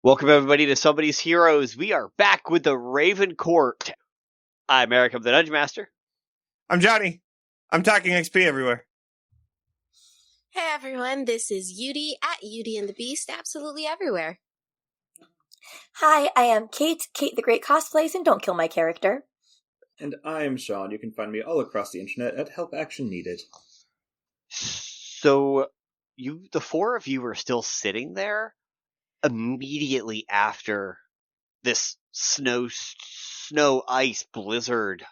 Welcome everybody to Somebody's Heroes. We are back with the Raven Court. I'm Eric, I'm the Dungeon Master. I'm Jonny. I'm talking XP everywhere. Hey everyone, this is Yuri at Yuri and the Beast, absolutely everywhere. Hi, I am Kate the Great Cosplays, and don't kill my character. And I am Sean. You can find me all across the internet at Help Action Needed. So, the four of you are still sitting there immediately after this snow, ice blizzard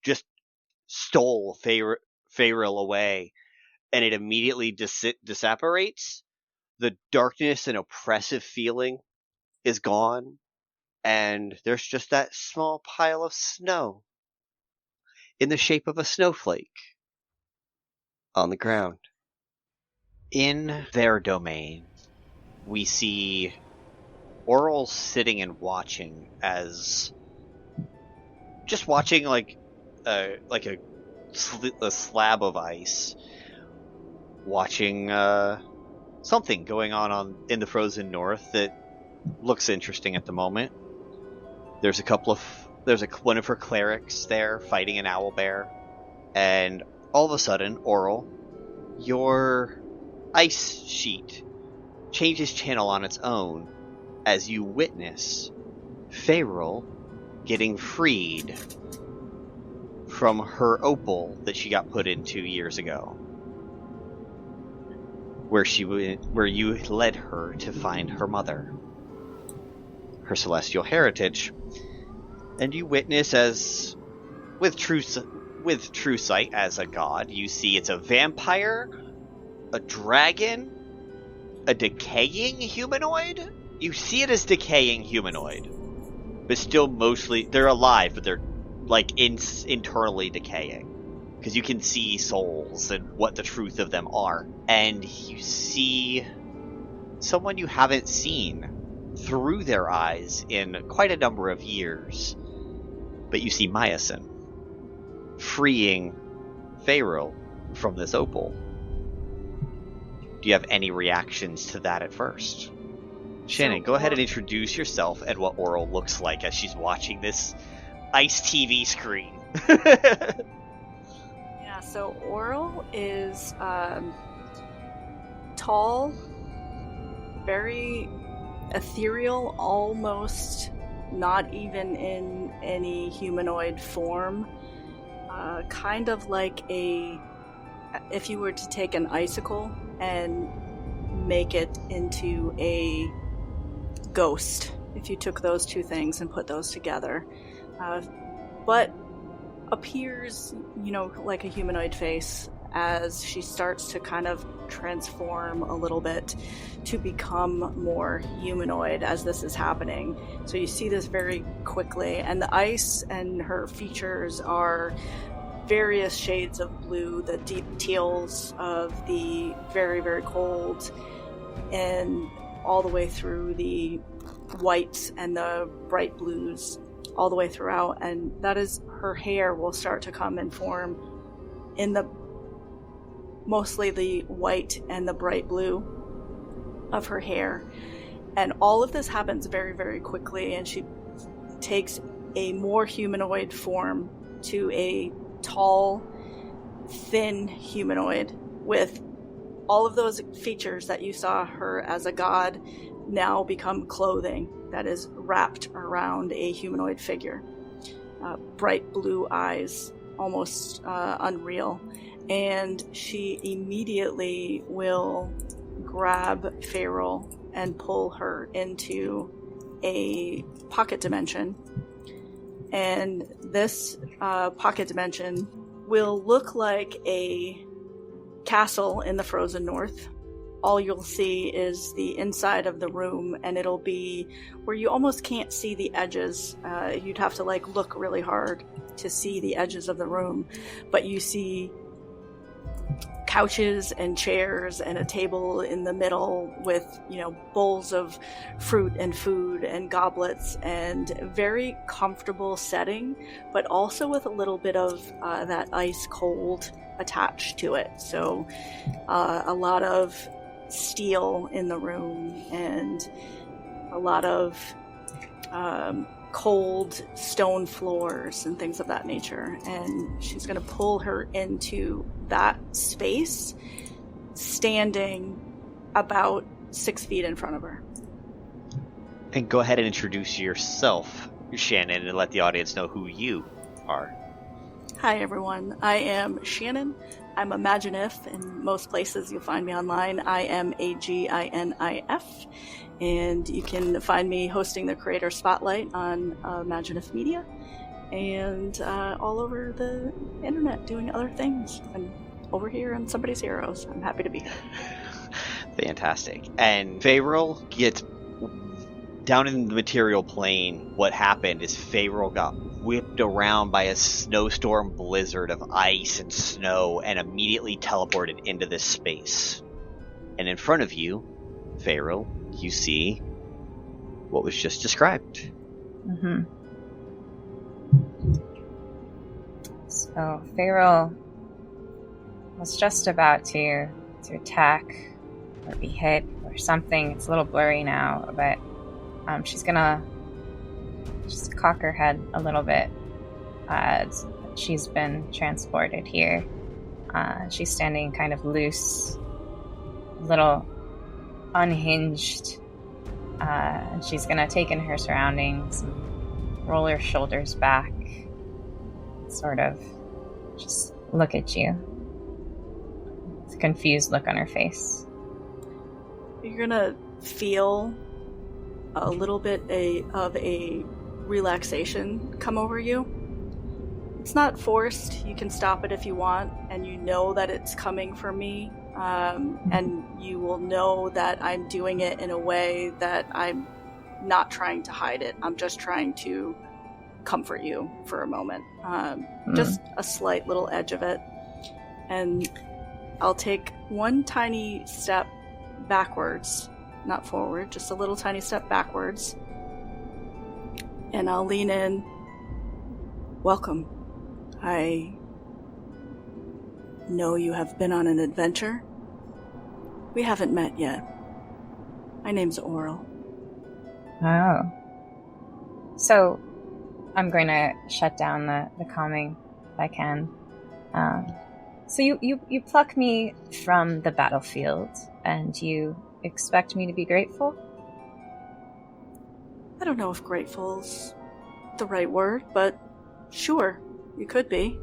just stole Faeril away, and it immediately disapparates. The darkness and oppressive feeling is gone, and there's just that small pile of snow in the shape of a snowflake on the ground. In their domain, we see Auril sitting and watching like a slab of ice, watching something going on in the frozen north that looks interesting at the moment. There's one of her clerics there fighting an owlbear, and all of a sudden, Auril, your ice sheet changes channel on its own as you witness Faeril getting freed from her opal that she got put into years ago, where you led her to find her mother, her celestial heritage. And you witness as, with true sight as a god, you see it's a vampire, a dragon, a decaying humanoid. You see it as decaying humanoid, but still mostly they're alive, but they're like internally decaying, because you can see souls and what the truth of them are. And you see someone you haven't seen through their eyes in quite a number of years. But you see Miasyn freeing Faeril from this opal. Do you have any reactions to that at first? Shannon, go ahead and introduce yourself and what Auril looks like as she's watching this ice TV screen. Yeah, so Auril is tall, very ethereal, almost not even in any humanoid form. Kind of like if you were to take an icicle and make it into a ghost, if you took those two things and put those together, but appears, like a humanoid face as she starts to kind of transform a little bit to become more humanoid as this is happening. So you see this very quickly, and the ice and her features are various shades of blue, the deep teals of the very, very cold, and all the way through the whites and the bright blues all the way throughout. And that is, her hair will start to come and form in mostly the white and the bright blue of her hair. And all of this happens very, very quickly, and she takes a more humanoid form to a tall, thin humanoid with all of those features that you saw her as a god now become clothing that is wrapped around a humanoid figure. Bright blue eyes, almost unreal. And she immediately will grab Faeril and pull her into a pocket dimension. And this pocket dimension will look like a castle in the frozen north. All you'll see is the inside of the room, and it'll be where you almost can't see the edges. You'd have to look really hard to see the edges of the room, but you see couches and chairs and a table in the middle with, bowls of fruit and food and goblets, and very comfortable setting, but also with a little bit of that ice cold attached to it. So a lot of steel in the room, and a lot of cold stone floors and things of that nature. And she's going to pull her into that space, standing about 6 feet in front of her. And go ahead and introduce yourself, Shannon, and let the audience know who you are. Hi everyone, I am Shannon. I'm a Imaginif. In most places you'll find me online. I am AGINIF, and you can find me hosting the Creator Spotlight on Imaginif Media, and all over the internet doing other things. I'm over here on Somebody's Heroes. I'm happy to be here. Fantastic. And Faeril gets down in the material plane. What happened is Faeril got whipped around by a snowstorm blizzard of ice and snow and immediately teleported into this space. And in front of you, Faeril, you see what was just described. Mm-hmm. So Faeril was just about to attack or be hit or something. It's a little blurry now, but she's gonna just cock her head a little bit as she's been transported here. She's standing kind of loose, a little unhinged. She's gonna take in her surroundings and roll her shoulders back, sort of just look at you. It's a confused look on her face. You're gonna feel a little bit of a relaxation come over you. It's not forced. You can stop it if you want, and you know that it's coming from me, and you will know that I'm doing it in a way that I'm not trying to hide it. I'm just trying to comfort you for a moment. Just a slight little edge of it. And I'll take one tiny step backwards, not forward, just a little tiny step backwards. And I'll lean in. Welcome. I know you have been on an adventure. We haven't met yet. My name's Auril. Oh. So, I'm going to shut down the calming if I can. So you pluck me from the battlefield, and you expect me to be grateful? I don't know if grateful's the right word, but sure, you could be.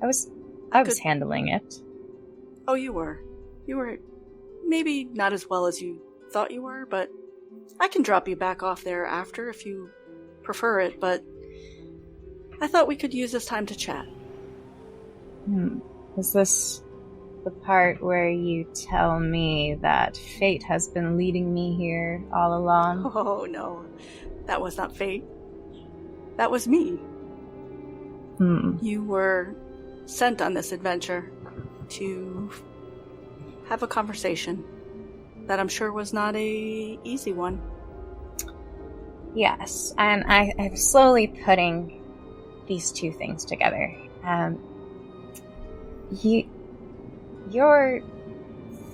I was handling it. Oh, you were. You were maybe not as well as you thought you were, but I can drop you back off there after if you prefer it, but I thought we could use this time to chat. Is this the part where you tell me that fate has been leading me here all along? Oh, no. That was not fate. That was me. You were sent on this adventure to have a conversation that I'm sure was not a easy one. Yes, and I'm slowly putting these two things together. You're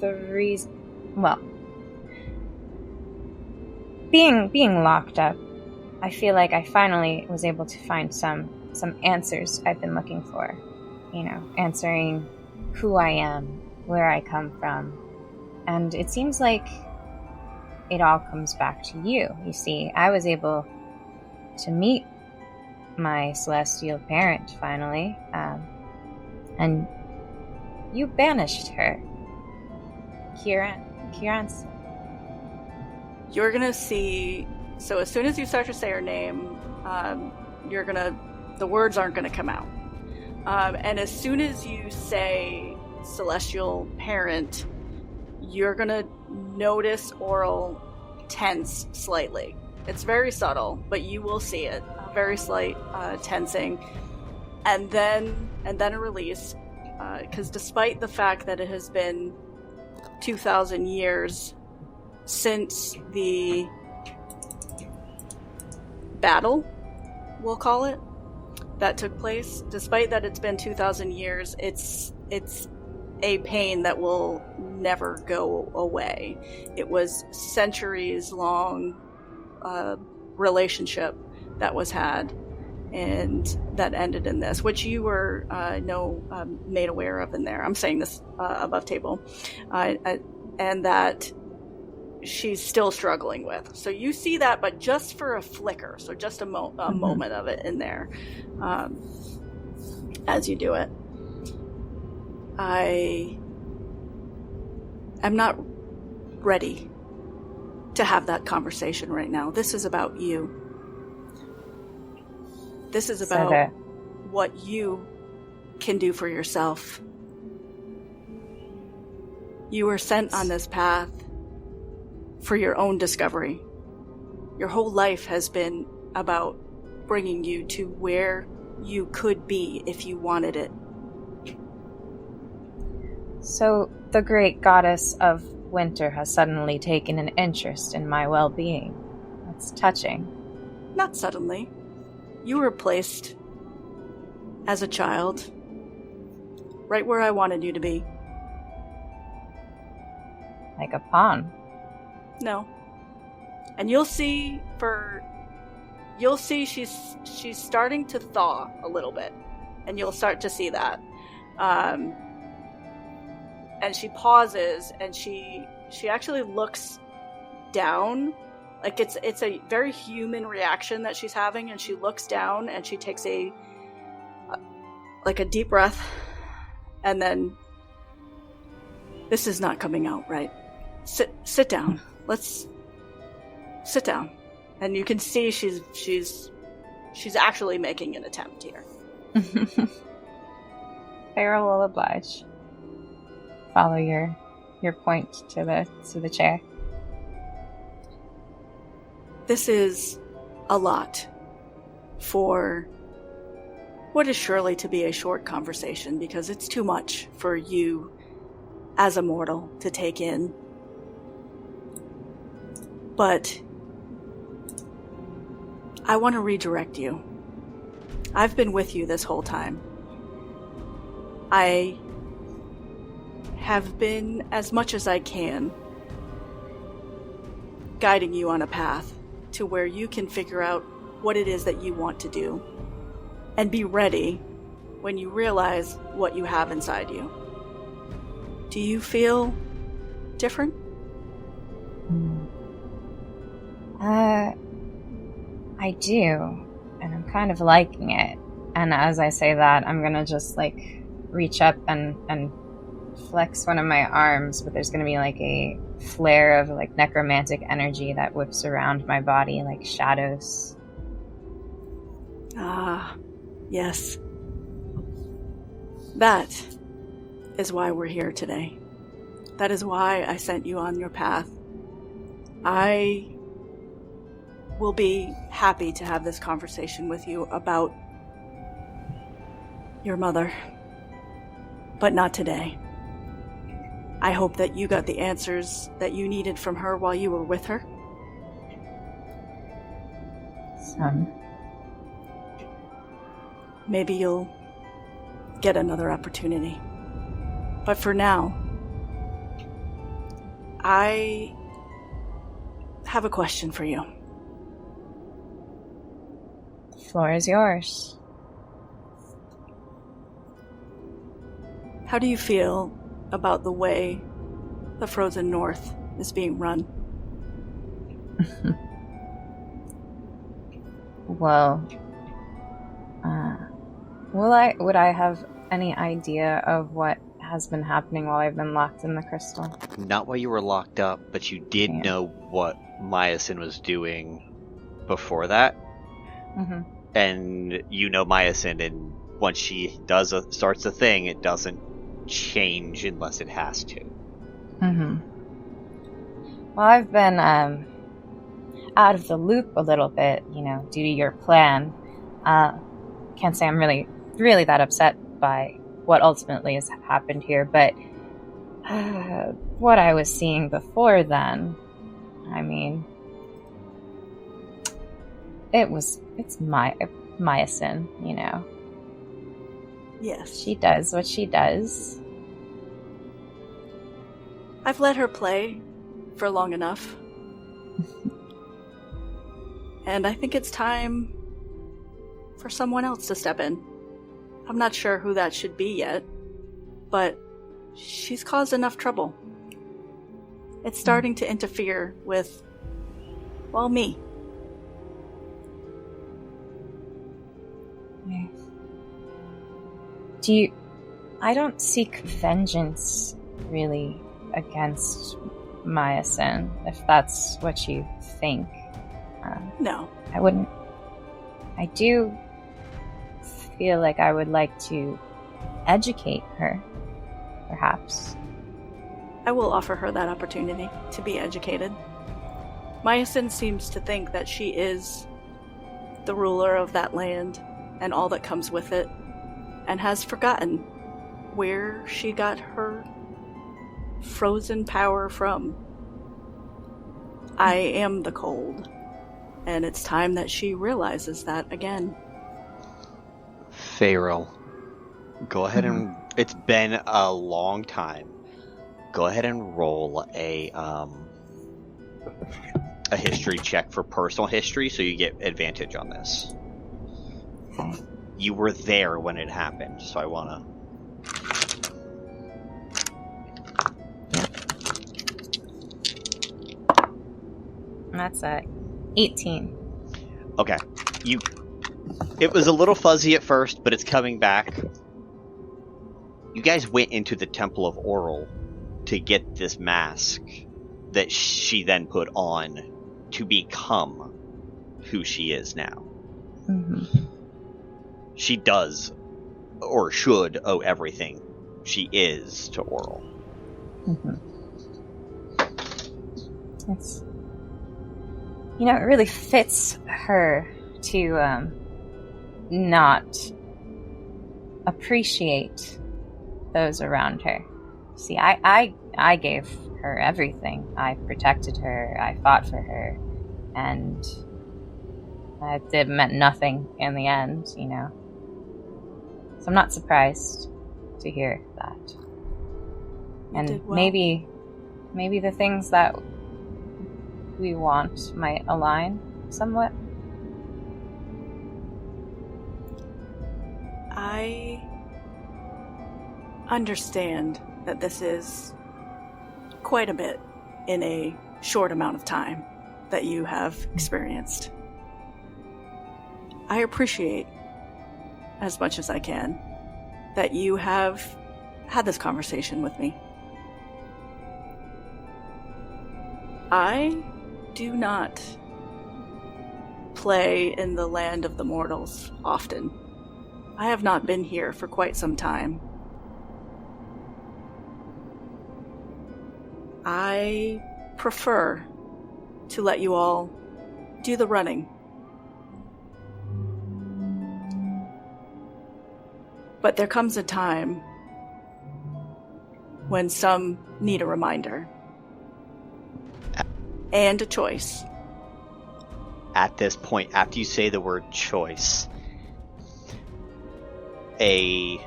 the reason. Well, being locked up, I feel like I finally was able to find some answers I've been looking for. You know, answering who I am, where I come from, and it seems like it all comes back to you. You see, I was able to meet my celestial parent finally, and you banished her. Kieran's. You're gonna see. So as soon as you start to say her name, the words aren't gonna come out. And as soon as you say celestial parent, you're gonna notice Auril tense slightly. It's very subtle, but you will see it. A very slight tensing, and then a release. Because despite the fact that it has been 2,000 years since the battle, we'll call it, that took place, despite that it's been 2,000 years, it's a pain that will never go away. It was centuries-long relationship that was had, and that ended in this, which you were made aware of in there. I'm saying this above table, and that she's still struggling with. So you see that, but just for a flicker, so just a moment of it in there as you do it. I am not ready to have that conversation right now. This is about you. This is about what you can do for yourself. You were sent on this path for your own discovery. Your whole life has been about bringing you to where you could be if you wanted it. So the great goddess of winter has suddenly taken an interest in my well-being. That's touching. Not suddenly. You were placed as a child right where I wanted you to be. Like a pawn. No. And you'll see she's starting to thaw a little bit. And you'll start to see that. And she pauses, and she actually looks down. Like it's a very human reaction that she's having, and she looks down and she takes a deep breath, and then, this is not coming out right. Sit down. Let's sit down. And you can see she's actually making an attempt here. Faeril will oblige. Follow your point to the chair. This is a lot for what is surely to be a short conversation, because it's too much for you as a mortal to take in. But I want to redirect you. I've been with you this whole time. I have been, as much as I can, guiding you on a path to where you can figure out what it is that you want to do and be ready when you realize what you have inside you. Do you feel different? I do, and I'm kind of liking it. And as I say that, I'm gonna just reach up and flex one of my arms, but there's gonna be a flare of necromantic energy that whips around my body like shadows. Ah, yes. That is why we're here today. That is why I sent you on your path. I will be happy to have this conversation with you about your mother, but not today. I hope that you got the answers that you needed from her while you were with her. Some. Maybe you'll get another opportunity. But for now, I have a question for you. The floor is yours. How do you feel about the way the Frozen North is being run? Well, would I have any idea of what has been happening while I've been locked in the crystal? Not while you were locked up, but you did know what Miasyn was doing before that. Mm-hmm. And you know Miasyn, and once she starts a thing, it doesn't change unless it has to. Mm-hmm. Well, I've been out of the loop a little bit, due to your plan. Can't say I'm really that upset by what ultimately has happened here, but what I was seeing before then, I mean, it's Miasyn, Yes. She does what she does. I've let her play for long enough. And I think it's time for someone else to step in. I'm not sure who that should be yet, but she's caused enough trouble. It's starting to interfere with, well, me. I don't seek vengeance, really, against Miasyn, if that's what you think. No. I wouldn't. I do feel like I would like to educate her, perhaps. I will offer her that opportunity to be educated. Miasyn seems to think that she is the ruler of that land and all that comes with it, and has forgotten where she got her frozen power from. I am the cold, and it's time that she realizes that again. Faeril, go ahead and... It's been a long time. Go ahead and roll a history check for personal history, so you get advantage on this. Okay. You were there when it happened, so I wanna... That's a 18. Okay. It was a little fuzzy at first, but it's coming back. You guys went into the Temple of Auril to get this mask that she then put on to become who she is now. Mm-hmm. She does, or should, owe everything she is to Auril. Mm-hmm. It's... You know, it really fits her to, not appreciate those around her. See, I gave her everything. I protected her, I fought for her, and it meant nothing in the end, you know. So I'm not surprised to hear that. And well. maybe the things that we want might align somewhat. I understand that this is quite a bit in a short amount of time that you have experienced. I appreciate, as much as I can, that you have had this conversation with me. I do not play in the land of the mortals often. I have not been here for quite some time. I prefer to let you all do the running. But there comes a time when some need a reminder. And a choice. At this point, after you say the word choice, a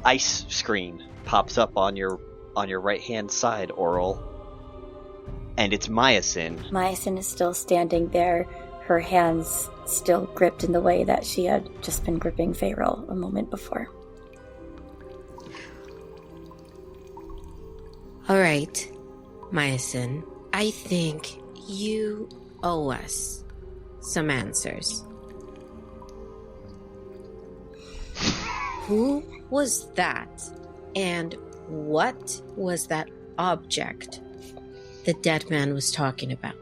ice screen pops up on your right hand side, Auril, and it's Miasyn. Miasyn is still standing there, her hands still gripped in the way that she had just been gripping Faeril a moment before. All right, Miasyn, I think you owe us some answers. Who was that? And what was that object the dead man was talking about?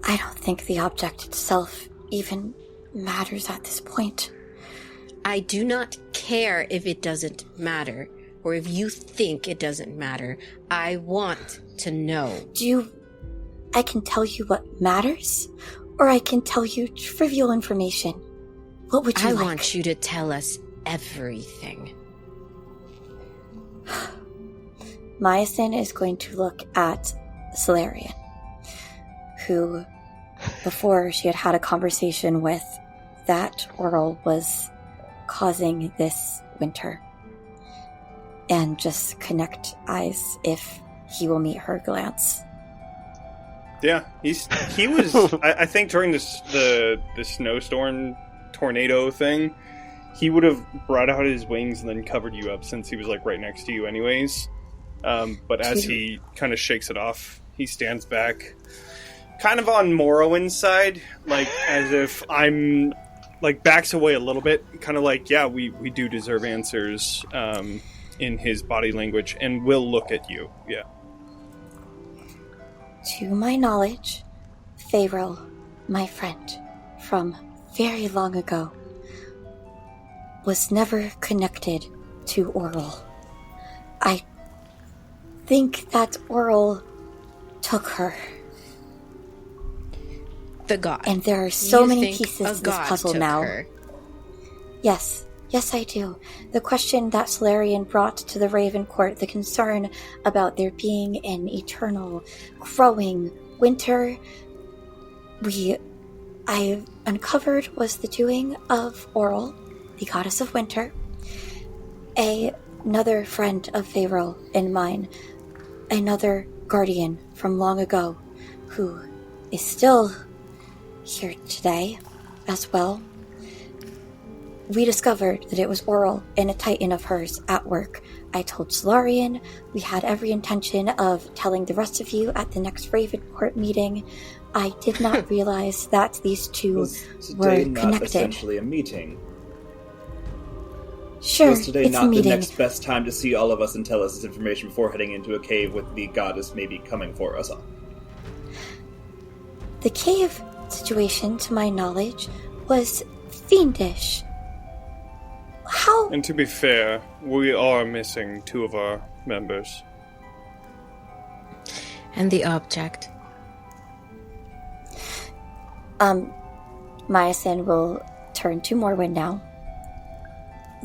I don't think the object itself even matters at this point. I do not care if it doesn't matter, or if you think it doesn't matter. I want to know. I can tell you what matters, or I can tell you trivial information. What would you like? I want you to tell us everything. Miasyn is going to look at Solarian, who, before she had had a conversation with, that Auril was causing this Winter and just connect eyes if he will meet her glance. Yeah, he was. I think during the snowstorm tornado thing, he would have brought out his wings and then covered you up since he was like right next to you, anyways. But as he kind of shakes it off, he stands back, kind of on Morwen's side, like as if I'm like backs away a little bit, kind of like, yeah, we do deserve answers in his body language, and we'll look at you. Yeah. To my knowledge, Faeril, my friend, from very long ago, was never connected to Auril. I think that Auril took her. The god. And there are so You many think pieces a to this god puzzle took now. her. Yes, I do. The question that Solarian brought to the Raven Court, the concern about there being an eternal, growing winter, I uncovered was the doing of Auril, the goddess of winter, another friend of Faeril and mine, another guardian from long ago, who is still here today as well. We discovered that it was Auril and a titan of hers at work. I told Solarian. We had every intention of telling the rest of you at the next Raven Court meeting. I did not realize that these two were today not connected. Essentially a meeting. Sure, Was today it's not a meeting. the next best time to see all of us and tell us this information before heading into a cave with the goddess maybe coming for us? The cave situation, to my knowledge, was fiendish. How? And to be fair, we are missing 2 of our members. And the object. Miasyn will turn to Morwen now.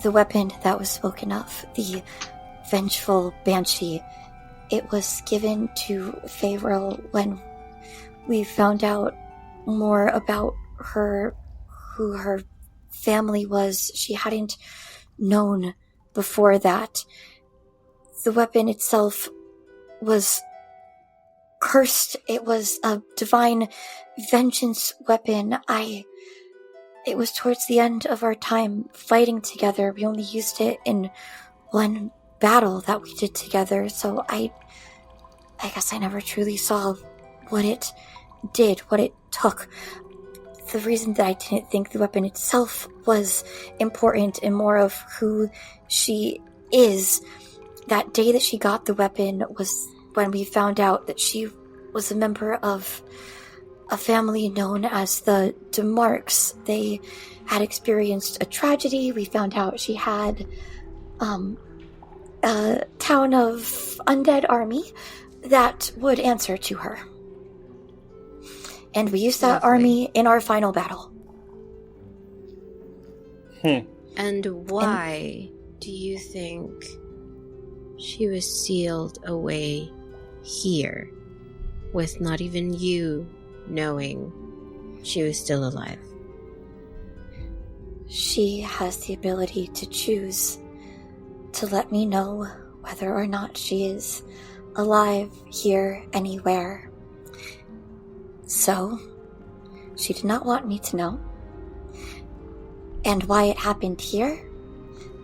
The weapon that was spoken of, the vengeful banshee, it was given to Faeril when we found out more about her, who her family was. She hadn't known before that. The weapon itself was cursed. It was a divine vengeance weapon. It was towards the end of our time fighting together. We only used it in one battle that we did together, so I guess I never truly saw what it did, what it took. The reason that I didn't think the weapon itself was important and more of who she is, that day that she got the weapon was when we found out that she was a member of a family known as the DeMarks. They had experienced a tragedy. We found out she had a town of undead army that would answer to her. And we used that army in our final battle. And why do you think she was sealed away here, with not even you knowing she was still alive? She has the ability to choose to let me know whether or not she is alive here anywhere. So, she did not want me to know. And why it happened here?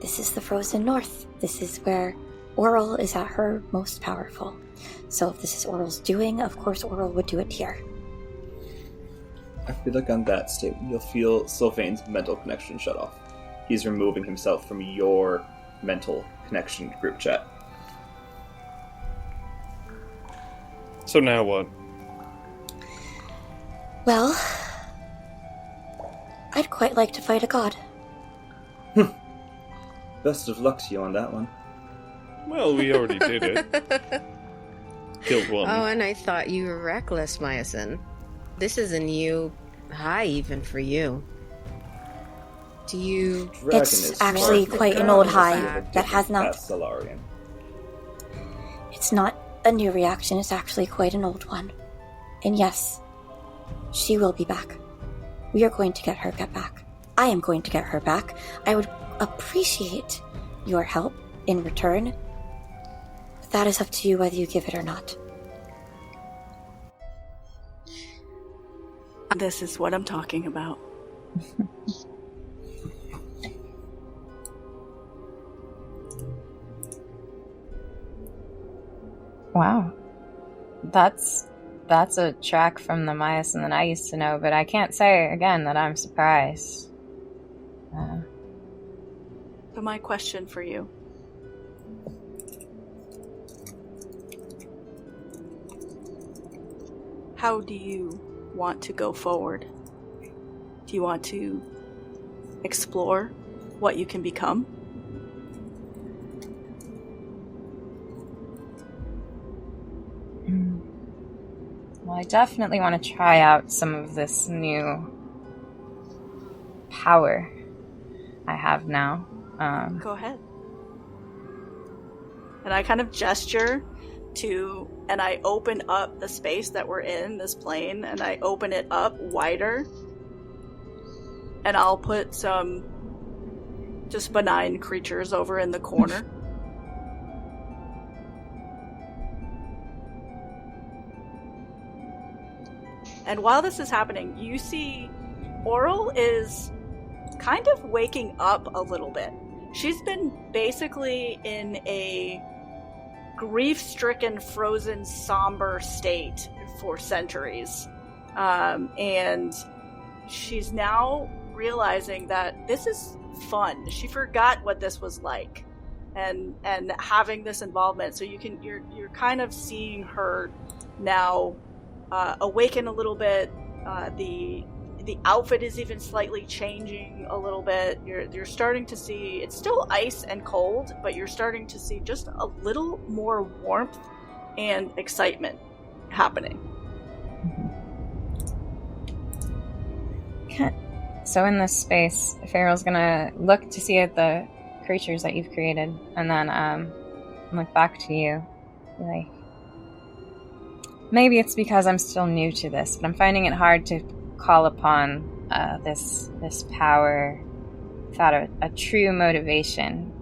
This is the frozen north. This is where Auril is at her most powerful. So if this is Auril's doing, of course Auril would do it here. I feel like on that statement, you'll feel Sylvain's mental connection shut off. He's removing himself from your mental connection group chat. So now what? Well, I'd quite like to fight a god. Best of luck to you on that one. Well, we already did it. Killed one. Oh, and I thought you were reckless, Miasyn. This is a new high even for you. Do you... Dragon It's is actually smart. quite an Dragon old is high a that different has not... path, Solarian. It's not a new reaction, it's actually quite an old one. And yes, she will be back. We are going to get her back. I am going to get her back. I would appreciate your help in return. But that is up to you whether you give it or not. This is what I'm talking about. Wow. That's a track from the Miasyn that I used to know, but I can't say again that I'm surprised. So my question for you. How do you want to go forward? Do you want to explore what you can become? Well, I definitely want to try out some of this new power I have now. Go ahead. And I kind of gesture to, and I open up the space that we're in, this plane, and I open it up wider. And I'll put some just benign creatures over in the corner. And while this is happening, you see Auril is kind of waking up a little bit. She's been basically in a grief-stricken, frozen, somber state for centuries. And she's now realizing that this is fun. She forgot what this was like. And having this involvement. So you're kind of seeing her now awaken a little bit. The outfit is even slightly changing a little bit. You're starting to see, it's still ice and cold, but you're starting to see just a little more warmth and excitement happening. So in this space, Faeril's gonna look to see at the creatures that you've created, and then look back to you. Be like, maybe it's because I'm still new to this, but I'm finding it hard to call upon this power without a true motivation.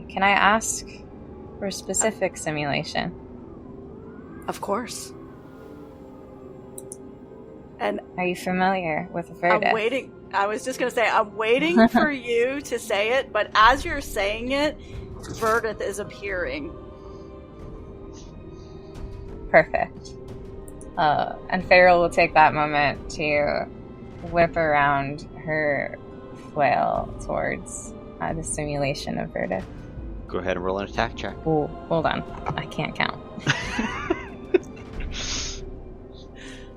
Can I ask for a specific simulation? Of course. And are you familiar with Verdith? I'm waiting. I was just going to say, I'm waiting for you to say it, but as you're saying it, Verdith is appearing. Perfect. And Faeril will take that moment to whip around her flail towards the simulation of Verdith. Go ahead and roll an attack check. Ooh, hold on. I can't count.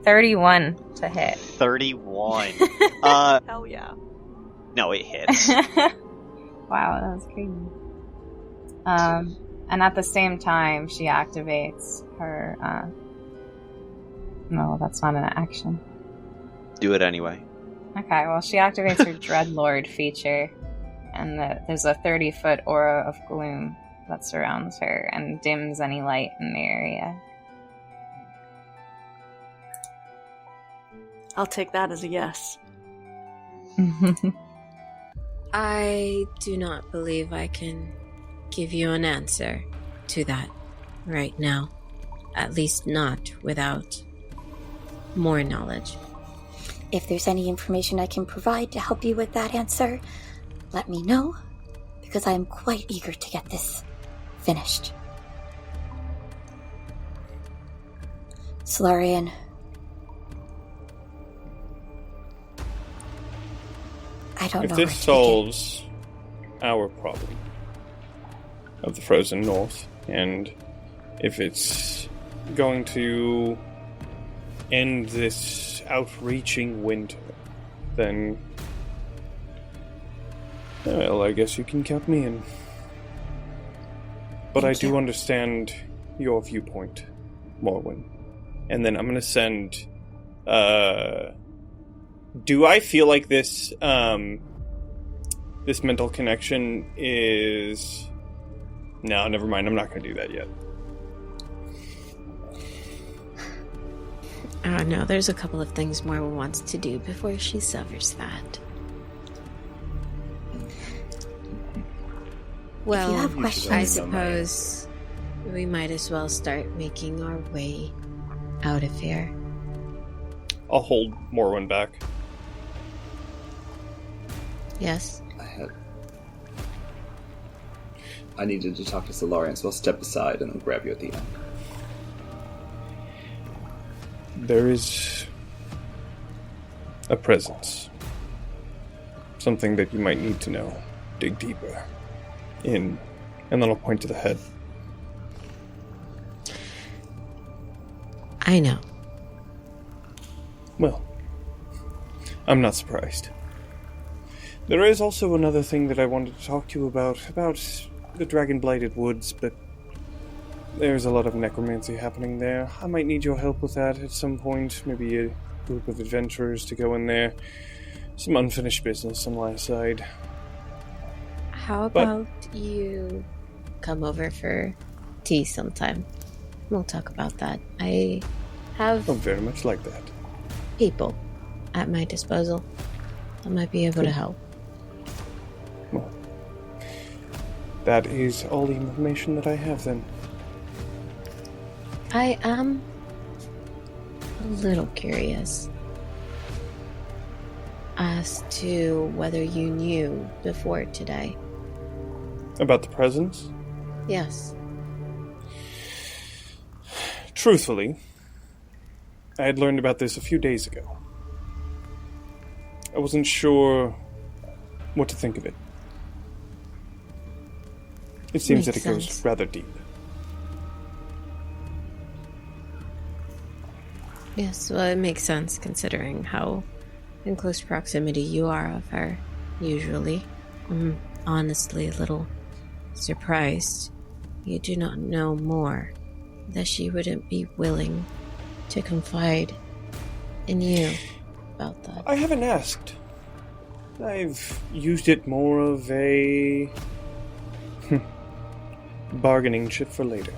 31 to hit. 31. Hell yeah. No, it hits. Wow, that was crazy. And at the same time, she activates her... No, that's not an action. Do it anyway. Okay, well, she activates her Dreadlord feature, and there's a 30-foot aura of gloom that surrounds her and dims any light in the area. I'll take that as a yes. I do not believe I can give you an answer to that right now. At least not without more knowledge. If there's any information I can provide to help you with that answer, let me know, because I am quite eager to get this finished. Solarian, I don't know. If this solves our problem of the frozen north, and if it's going to end this outreaching winter, then, well, I guess you can count me in. But I do understand your viewpoint, Morwen. And then I'm gonna send, do I feel like this, this mental connection is... No, never mind, I'm not gonna do that yet. No, there's a couple of things Morwen wants to do before she severs that. Well, have You should questions, I let me know, Maya. suppose we might as well start making our way out of here. I'll hold Morwen back. Yes? I needed to talk to Solarian, so I'll step aside and then grab you at the end. There is a presence. Something that you might need to know. Dig deeper. In. And then I'll point to the head. I know. Well, I'm not surprised. There is also another thing that I wanted to talk to you about the Dragon-Blighted Woods, but there's a lot of necromancy happening there. I might need your help with that at some point. Maybe a group of adventurers to go in there. Some unfinished business on my side. How about you come over for tea sometime? We'll talk about that. I have I'm very much like that. people at my disposal that might be able to help. Well, that is all the information that I have then. I am a little curious as to whether you knew before today. About the presence? Yes. Truthfully, I had learned about this a few days ago. I wasn't sure what to think of it. It seems Makes that it goes sense. rather deep. Yes, well, it makes sense considering how in close proximity you are of her, usually. I'm honestly a little surprised you do not know more, that she wouldn't be willing to confide in you about that. I haven't asked. I've used it more of a bargaining chip for later,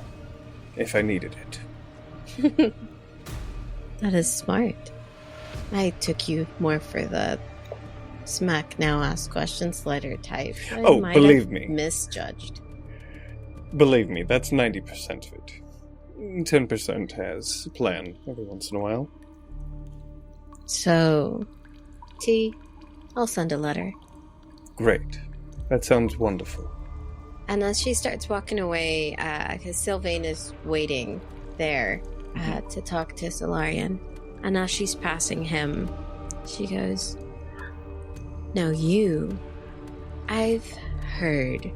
if I needed it. That is smart. I took you more for the smack now ask questions later type. I Oh, might believe have me. misjudged. Believe me, that's 90% of it. 10% has a plan every once in a while. So, T, I'll send a letter. Great. That sounds wonderful. And as she starts walking away, because Sylvain is waiting there to talk to Solarian, and as she's passing him, she goes, "Now you, I've heard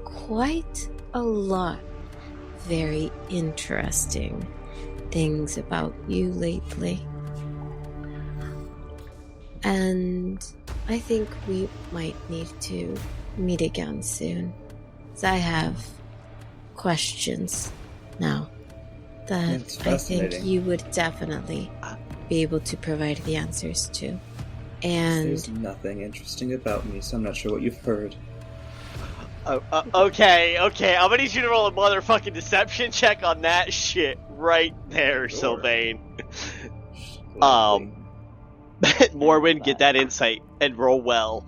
quite a lot very interesting things about you lately. And I think we might need to meet again soon. As I have questions now that It's I think fascinating. you would definitely be able to provide the answers to. And There's nothing interesting about me, so I'm not sure what you've heard. Okay. I'm gonna need you to roll a motherfucking deception check on that shit right there, Sure. Sylvain. Morwen, get that insight and roll well.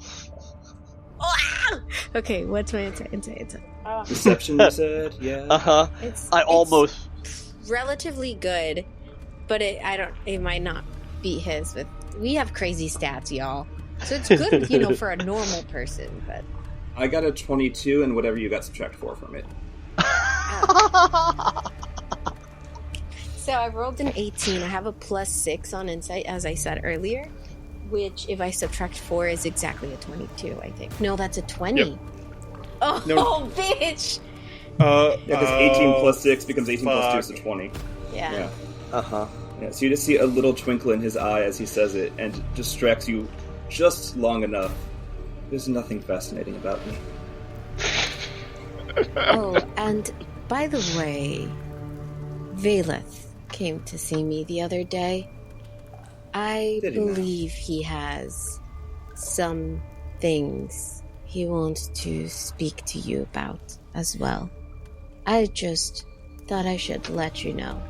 okay, what's my insight? Deception, you said? Yeah. Uh-huh. It's almost... relatively good, but it might not beat his. We have crazy stats, y'all. So it's good, for a normal person, but I got a 22, and whatever you got, subtract 4 from it. So I rolled an 18. I have a +6 on insight, as I said earlier, which, if I subtract 4, is exactly a 22, I think. No, that's a 20. Yep. Oh, No. bitch! Yeah, because 18 plus 6 becomes 18 plus 2, fuck. so 20. Yeah. Yeah. Uh-huh. Yeah, so you just see a little twinkle in his eye as he says it, and it distracts you just long enough. There's nothing fascinating about me. Oh, and by the way, Valeth came to see me the other day. I Did he now? believe he has some things he wants to speak to you about as well. I just thought I should let you know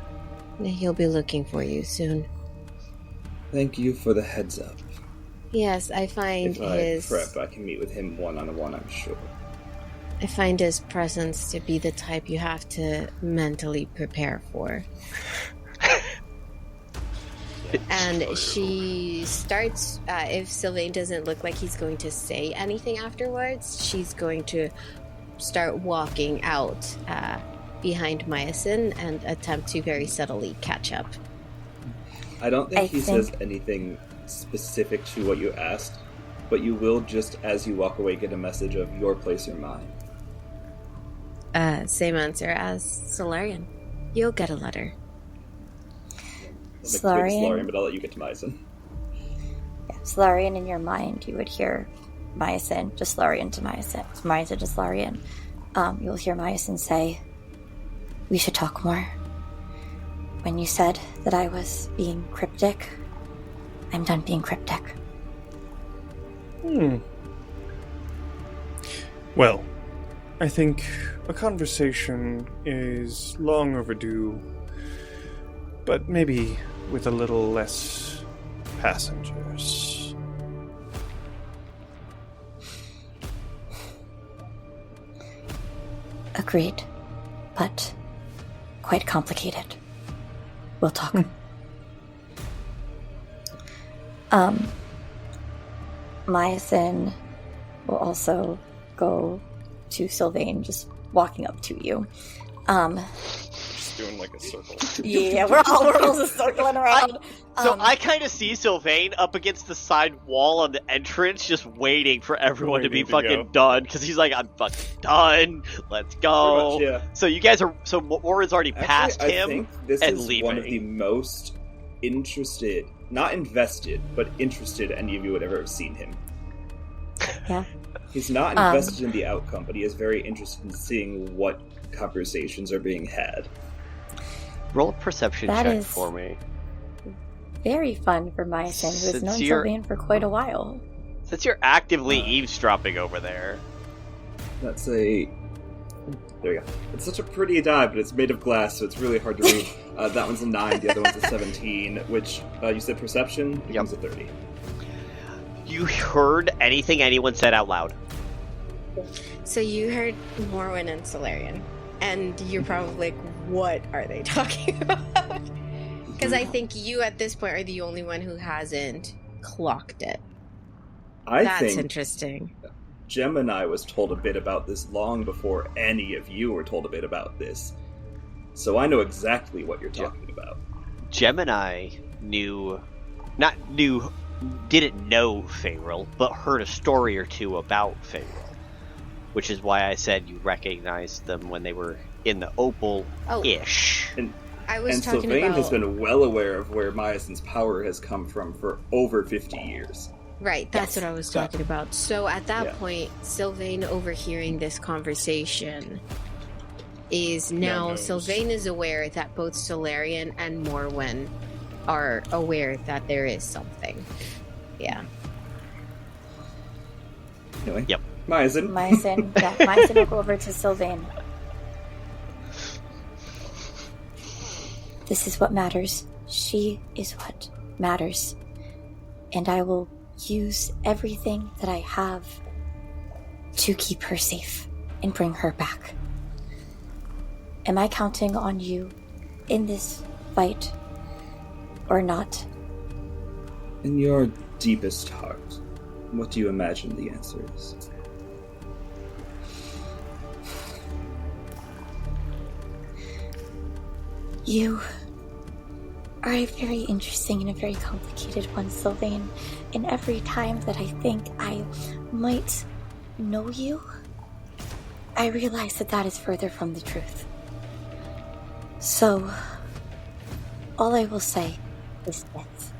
that he'll be looking for you soon. Thank you for the heads up. Yes, I find If I his... prep, I can meet with him one-on-one, I'm sure. I find his presence to be the type you have to mentally prepare for. And she starts, if Sylvain doesn't look like he's going to say anything afterwards, she's going to start walking out behind Miasyn and attempt to very subtly catch up. I don't think he says anything specific to what you asked, but you will, just as you walk away, get a message of your place or mine. Same answer as Solarian. You'll get a letter. Solarian, but I'll let you get to Miasyn. Yeah, Solarian, in your mind, you would hear Miasyn, just Solarian to Miasyn. Miasyn to Solarian. You'll hear Miasyn say, "We should talk more. When you said that I was being cryptic, I'm done being cryptic." Well, I think a conversation is long overdue, but maybe with a little less passengers. Agreed, but quite complicated. We'll talk. Miasyn will also go to Sylvain, just walking up to you. Just doing like a circle. Yeah, we're all just circling around. I kind of see Sylvain up against the side wall on the entrance, just waiting for everyone to be fucking done, because he's like, "I'm fucking done. Let's go." Pretty much, yeah. So you guys are. So Morwen's already past Actually, him. I think this and is leaving. one of the most interested, not invested, but interested any of you would ever have seen him. Yeah. He's not invested in the outcome, but he is very interested in seeing what conversations are being had. Roll a perception That check is- for me. Very fun for Miasyn, who has known Since Sylvain for quite a while. Since you're actively eavesdropping over there. That's a... There you go. It's such a pretty die, but it's made of glass, so it's really hard to read. That one's a 9, the other one's a 17, which, you said perception, becomes a 30. You heard anything anyone said out loud? So you heard Morwen and Solarian, and you're probably like, what are they talking about? Because I think you at this point are the only one who hasn't clocked it. That's think interesting. Gemini was told a bit about this long before any of you were told a bit about this. So I know exactly what you're talking about. Gemini didn't know Faeril, but heard a story or two about Faeril. Which is why I said you recognized them when they were in the Opal-ish. I was And talking Sylvain about... has been well aware of where Miasyn's power has come from for over 50 years. Right, that's what I was talking about. So at that Yeah. point, Sylvain overhearing this conversation is now... knows. Sylvain is aware that both Solarian and Morwen are aware that there is something. Yeah. Anyway. Yep. Miasyn. Miasyn will go over to Sylvain. This is what matters. She is what matters. And I will use everything that I have to keep her safe and bring her back. Am I counting on you in this fight or not? In your deepest heart, what do you imagine the answer is? You are a very interesting and a very complicated one, Sylvain. And every time that I think I might know you, I realize that that is further from the truth. So, all I will say is this.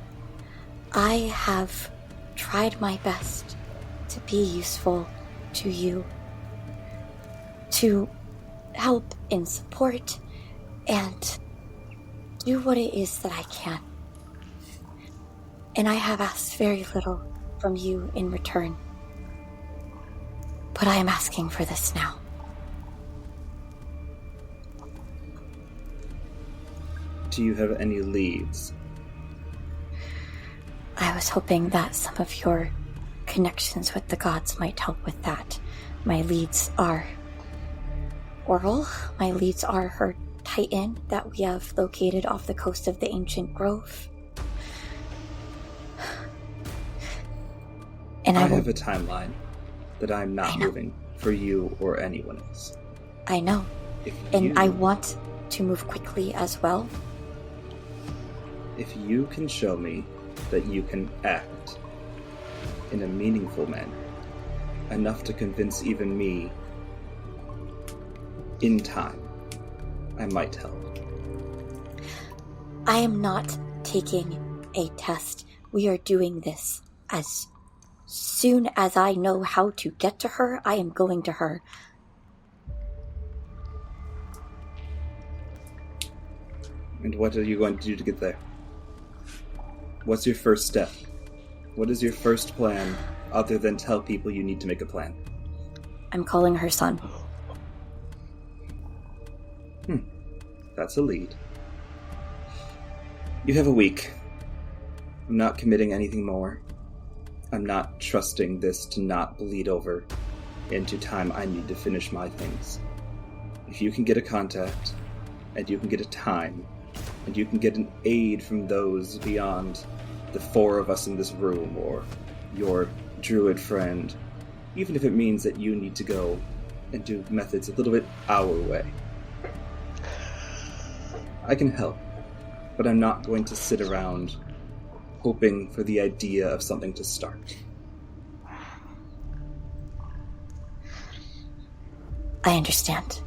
I have tried my best to be useful to you, to help and support, and do what it is that I can. And I have asked very little from you in return. But I am asking for this now. Do you have any leads? I was hoping that some of your connections with the gods might help with that. My leads are Auril. My leads are her Titan that we have located off the coast of the ancient grove. And I have a timeline that I'm not moving for you or anyone else. I know. And I want to move quickly as well. If you can show me that you can act in a meaningful manner, enough to convince even me in time, I might help. I am not taking a test. We are doing this. As soon as I know how to get to her, I am going to her. And what are you going to do to get there? What's your first step? What is your first plan, other than tell people you need to make a plan? I'm calling her son. That's a lead. You have a week. I'm not committing anything more. I'm not trusting this to not bleed over into time I need to finish my things. If you can get a contact, and you can get a time, and you can get an aid from those beyond the four of us in this room, or your druid friend, even if it means that you need to go and do methods a little bit our way, I can help, but I'm not going to sit around hoping for the idea of something to start. I understand.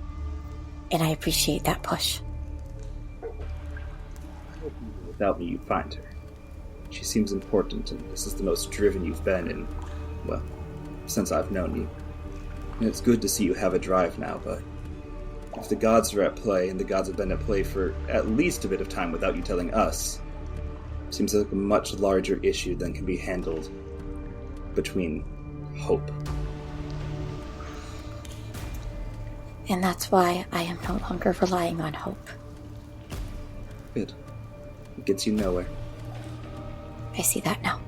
And I appreciate that push. Without me, you find her. She seems important, and this is the most driven you've been in, well, since I've known you. And it's good to see you have a drive now, but if the gods are at play, and the gods have been at play for at least a bit of time without you telling us, seems like a much larger issue than can be handled between hope. And that's why I am no longer relying on hope. Good. It gets you nowhere. I see that now.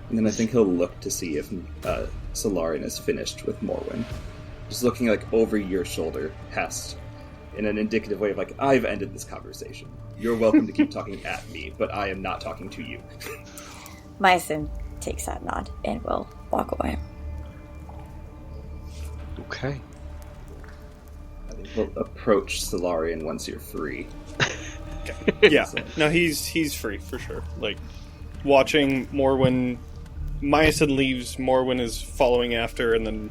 And then I think he'll look to see if Solarian is finished with Morwen. Just looking like over your shoulder, Hest, in an indicative way of like, I've ended this conversation. You're welcome to keep talking at me, but I am not talking to you. Miasyn takes that nod and will walk away. Okay. I think he'll approach Solarian once you're free. Yeah, no, he's free for sure. Like, watching Morwen, Miasyn leaves, Morwen is following after, and then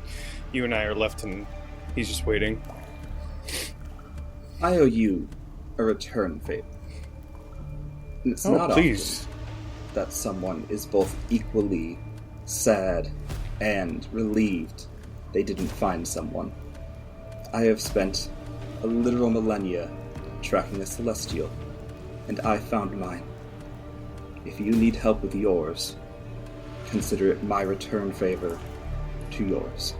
you and I are left, and he's just waiting. I owe you a return favor. And it's not please. often that someone is both equally sad and relieved they didn't find someone. I have spent a literal millennia tracking a celestial, and I found mine. If you need help with yours, consider it my return favor to yours.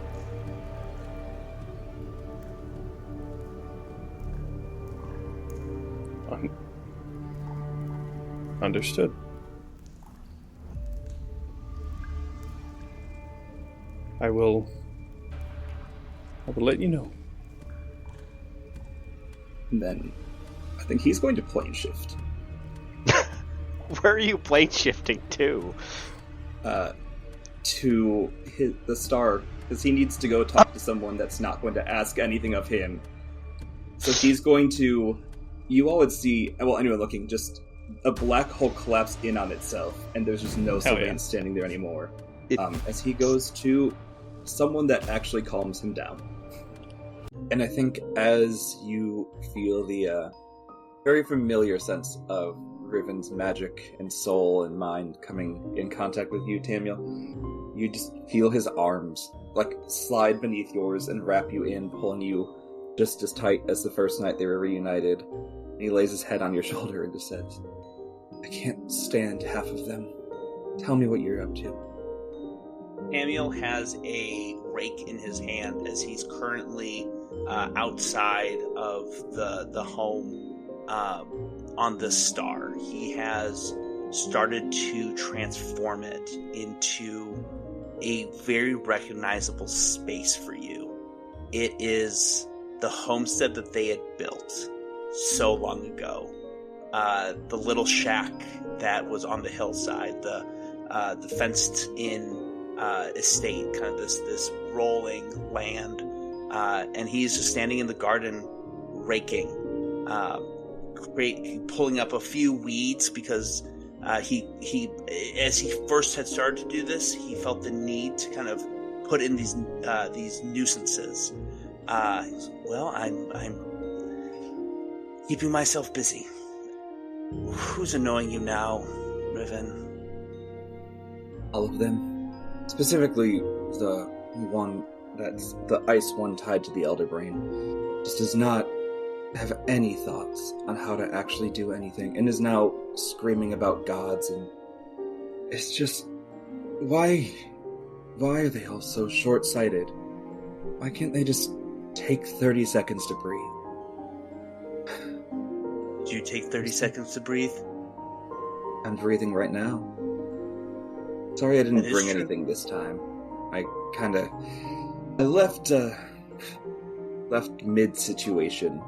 Understood. I will let you know. And then I think he's going to plane shift. Where are you plane shifting to? To the star, because he needs to go talk to someone that's not going to ask anything of him. So he's going to... You all would see, well, anyone looking, just a black hole collapse in on itself, and there's just no Sylvain standing there anymore. As he goes to someone that actually calms him down. And I think as you feel the very familiar sense of Riven's magic and soul and mind coming in contact with you, Tamiel, you just feel his arms like slide beneath yours and wrap you in, pulling you just as tight as the first night they were reunited. And he lays his head on your shoulder and just says, I can't stand half of them. Tell me what you're up to. Tamiel has a rake in his hand as he's currently outside of the home on the star. He has started to transform it into a very recognizable space for you. It is the homestead that they had built so long ago. The little shack that was on the hillside, the fenced-in estate, kind of this rolling land, and he's just standing in the garden, raking, pulling up a few weeds because he as he first had started to do this, he felt the need to kind of put in these nuisances. Well, I'm keeping myself busy. Who's annoying you now, Riven? All of them. Specifically, the one that's the ice one tied to the Elder Brain. Just does not have any thoughts on how to actually do anything, and is now screaming about gods, and it's just... Why are they all so short-sighted? Why can't they just take 30 seconds to breathe? Did you take 30 seconds to breathe? I'm breathing right now. Sorry I didn't bring true. anything this time. I left mid-situation.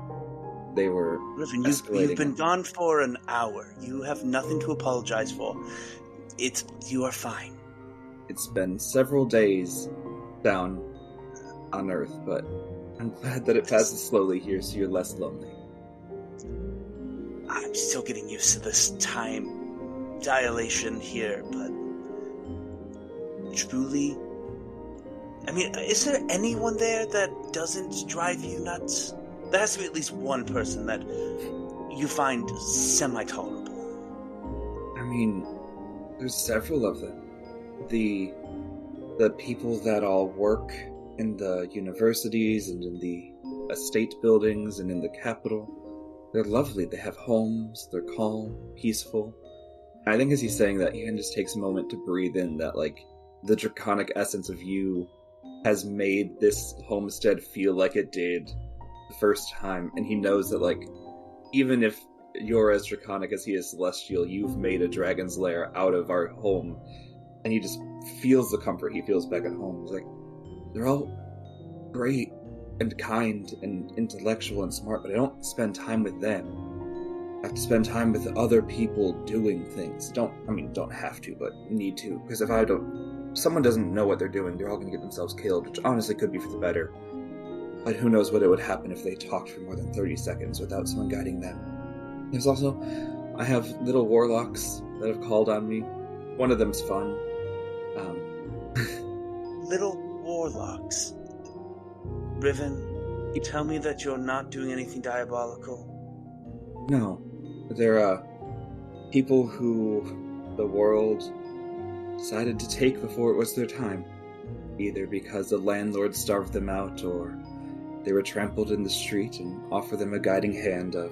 They were Riven, escalating. you've been gone for an hour. You have nothing to apologize for. You are fine. It's been several days down on Earth, but I'm glad that it passes slowly here so you're less lonely. I'm still getting used to this time dilation here, but truly, I mean, is there anyone there that doesn't drive you nuts? There has to be at least one person that you find semi-tolerable. I mean, there's several of them. The people that all work in the universities and in the estate buildings and in the capital, they're lovely. They have homes, they're calm, peaceful. I think as he's saying that, he just takes a moment to breathe in that, like, the draconic essence of you has made this homestead feel like it did the first time, and he knows that, like, even if you're as draconic as he is celestial, you've made a dragon's lair out of our home, and he just feels the comfort he feels back at home. He's like, they're all great and kind and intellectual and smart, but I don't spend time with them. I have to spend time with other people doing things. Don't have to, but need to, because if someone doesn't know what they're doing, they're all going to get themselves killed, which honestly could be for the better. But who knows what it would happen if they talked for more than 30 seconds without someone guiding them. There's also, I have little warlocks that have called on me. One of them's fun. Little warlocks. Riven, you tell me that you're not doing anything diabolical? No. They're, people who the world decided to take before it was their time. Either because the landlord starved them out, or they were trampled in the street, and offer them a guiding hand of,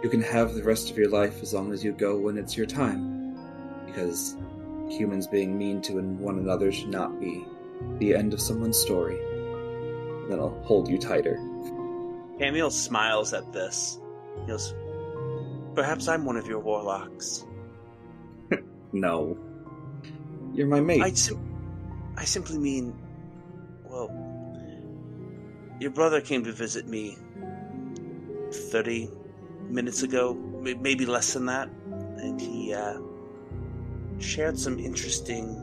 you can have the rest of your life as long as you go when it's your time. Because humans being mean to one another should not be the end of someone's story. And then I'll hold you tighter. Tamiel smiles at this. He goes, perhaps I'm one of your warlocks. No. You're my mate. I simply mean, well, your brother came to visit me 30 minutes ago, maybe less than that, and he shared some interesting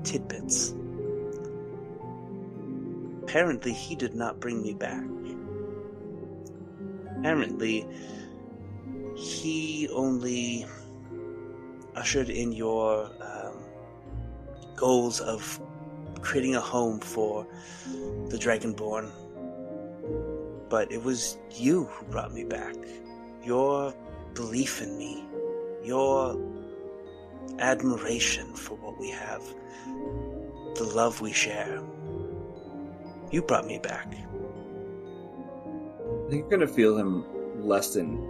tidbits. Apparently, he did not bring me back. Apparently, he only ushered in your goals of creating a home for the Dragonborn. But it was you who brought me back. Your belief in me. Your admiration for what we have. The love we share. You brought me back. I think you're gonna feel him lessen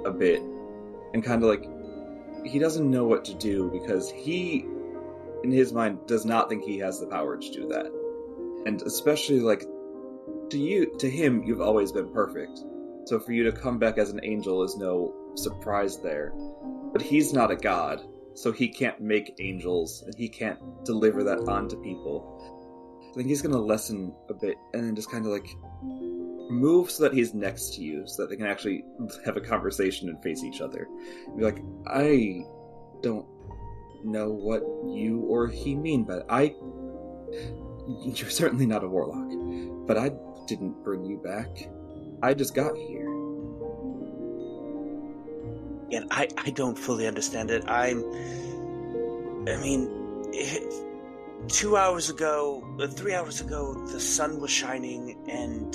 a bit. And kind of like, he doesn't know what to do because he, in his mind, does not think he has the power to do that. And especially, like, to him, you've always been perfect. So for you to come back as an angel is no surprise there. But he's not a god, so he can't make angels, and he can't deliver that onto people. I think he's gonna lessen a bit and then just kind of like move so that he's next to you, so that they can actually have a conversation and face each other. And be like, I don't know what you or he mean, but you're certainly not a warlock. But I didn't bring you back. I just got here. And I don't fully understand it. 2 hours ago, 3 hours ago, the sun was shining, and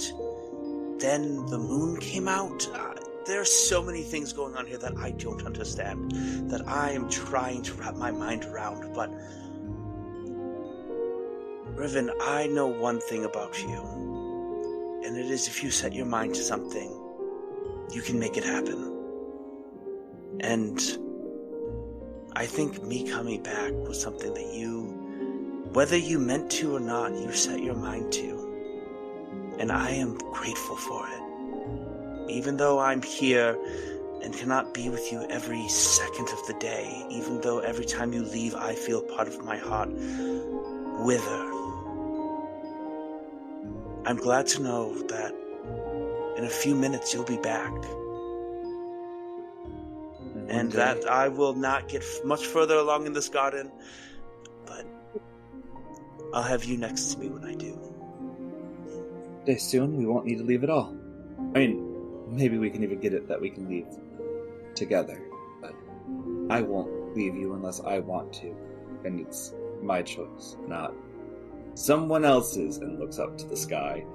then the moon came out. There are so many things going on here that I don't understand, that I am trying to wrap my mind around, but Riven, I know one thing about you, and it is if you set your mind to something, you can make it happen. And I think me coming back was something that you, whether you meant to or not, you set your mind to. And I am grateful for it. Even though I'm here and cannot be with you every second of the day, even though every time you leave I feel part of my heart wither, I'm glad to know that in a few minutes you'll be back. And that I will not get much further along in this garden, but I'll have you next to me when I do. Soon we won't need to leave at all. I mean, maybe we can even get it that we can leave together, but I won't leave you unless I want to, and it's my choice, not someone else's. And looks up to the sky.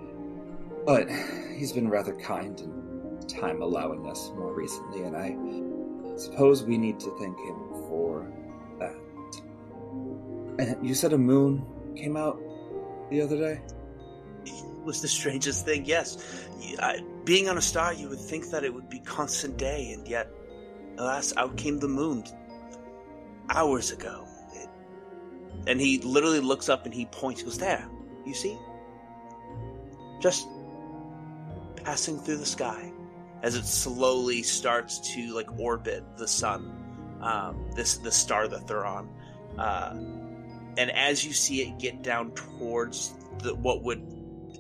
But he's been rather kind and time allowing us more recently, and I suppose we need to thank him for that. And you said a moon came out the other day? It was the strangest thing, yes. Being on a star, you would think that it would be constant day, and yet, alas, out came the moon hours ago. And he literally looks up and he points, he goes, there, you see? Just passing through the sky as it slowly starts to orbit the sun, the star that they're on. And as you see it get down towards what would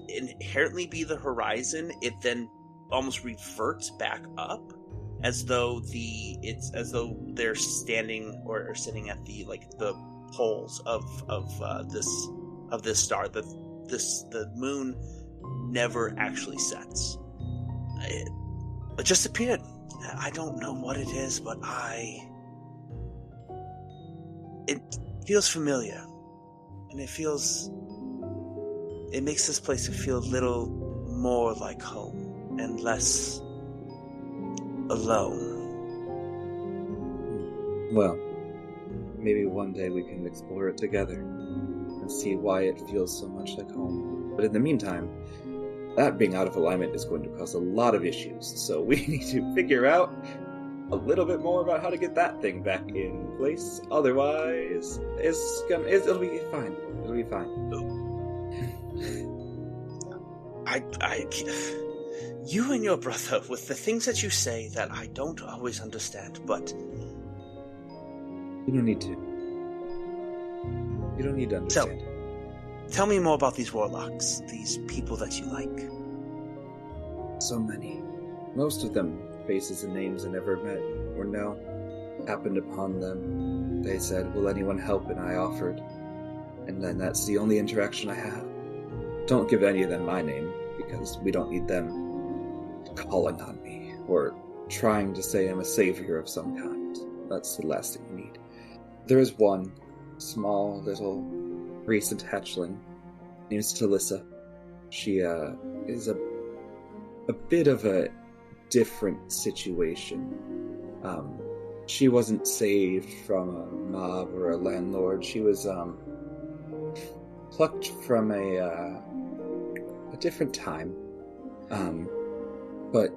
inherently be the horizon, it then almost reverts back up, as though they're standing or sitting at the poles of this star. The moon never actually sets. It just appeared. I don't know what it is, but it feels familiar, and it makes this place feel a little more like home and less alone. Well, maybe one day we can explore it together and see why it feels so much like home. But in the meantime, that being out of alignment is going to cause a lot of issues, so we need to figure out a little bit more about how to get that thing back in place. Otherwise, it'll be fine. It'll be fine. You and your brother, with the things that you say that I don't always understand, but you don't need to. You don't need to understand. Tell me more about these warlocks, these people that you like. So many. Most of them, faces and names I never met or know. Happened upon them. They said, will anyone help? And I offered. And then that's the only interaction I have. Don't give any of them my name, because we don't need them calling on me, or trying to say I'm a savior of some kind. That's the last thing you need. There is one small little recent hatchling, named Talissa. She is a bit of a different situation. She wasn't saved from a mob or a landlord. She was plucked from a different time. But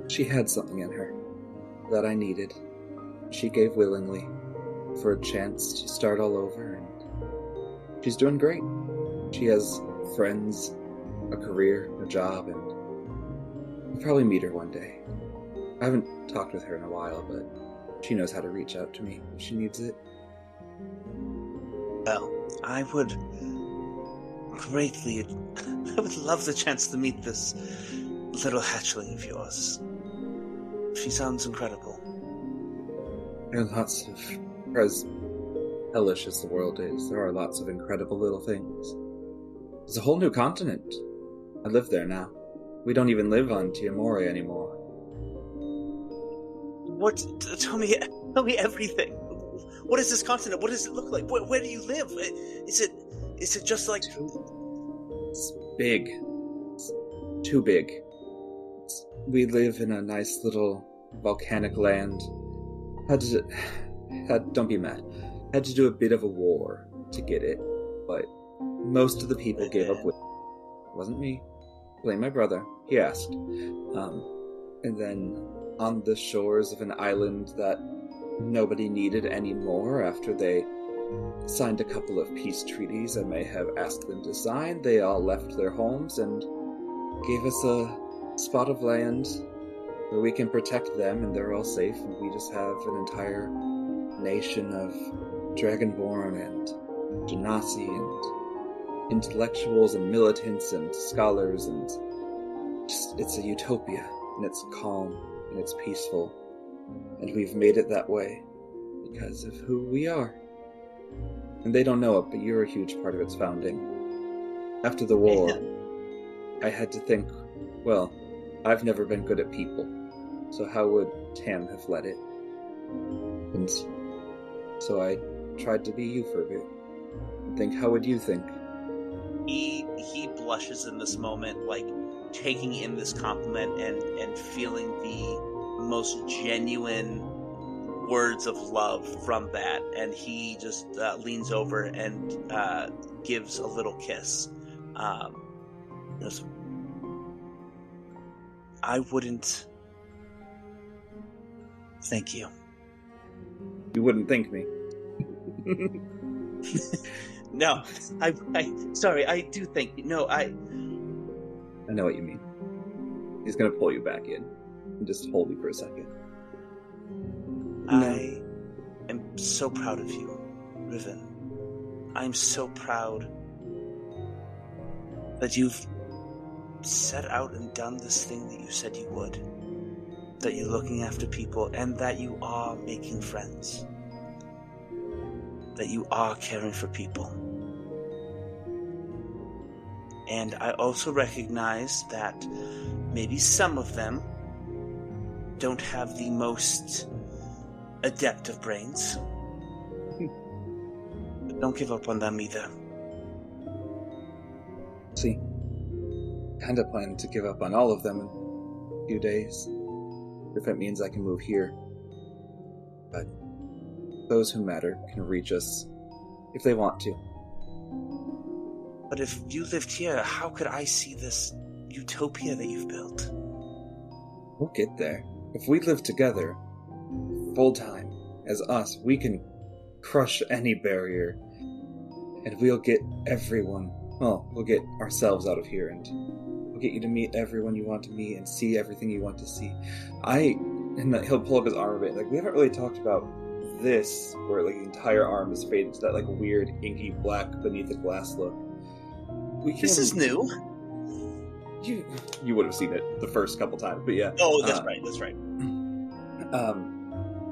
she had something in her that I needed. She gave willingly for a chance to start all over, and she's doing great. She has friends, a career, a job, and I'll probably meet her one day. I haven't talked with her in a while, but she knows how to reach out to me if she needs it. Well, I would greatly. I would love the chance to meet this little hatchling of yours. She sounds incredible. There are lots of, as hellish as the world is, there are lots of incredible little things. There's a whole new continent. I live there now. We don't even live on Tiamore anymore. What? Tell me everything. What is this continent? What does it look like? Where do you live? Is it just like... It's big. It's too big. We live in a nice little volcanic land. Don't be mad. Had to do a bit of a war to get it, but most of the people gave up with it. It wasn't me. Blame my brother. He asked. And then on the shores of an island that nobody needed anymore after they signed a couple of peace treaties I may have asked them to sign, they all left their homes and gave us a spot of land where we can protect them and they're all safe, and we just have an entire nation of Dragonborn and Genasi and intellectuals and militants and scholars, and just, it's a utopia, and it's calm and it's peaceful, and we've made it that way because of who we are. And they don't know it, but you're a huge part of its founding. After the war, I had to think, well, I've never been good at people, so how would Tam have led it? And so I tried to be you for a bit. And think, how would you think? He blushes in this moment, like taking in this compliment and feeling the most genuine words of love from that, and he just leans over and gives a little kiss. Goes, I wouldn't thank you. You wouldn't thank me. No, I sorry, I do thank you. No, I know what you mean. He's gonna pull you back in and just hold you for a second. I am so proud of you, Riven. I'm so proud that you've set out and done this thing that you said you would. That you're looking after people, and that you are making friends. That you are caring for people. And I also recognize that maybe some of them don't have the most adept of brains. But don't give up on them either. See, kinda plan to give up on all of them in a few days, if it means I can move here. But those who matter can reach us if they want to. But if you lived here, how could I see this utopia that you've built? We'll get there. If we live together, full time, as us, we can crush any barrier. And we'll get everyone, well, we'll get ourselves out of here, and we'll get you to meet everyone you want to meet and see everything you want to see. And he'll pull up his arm a bit. Like, we haven't really talked about this, where like the entire arm is faded to that like weird inky black beneath the glass look. This is new. You would have seen it the first couple times, but yeah. Oh, that's right. That's right.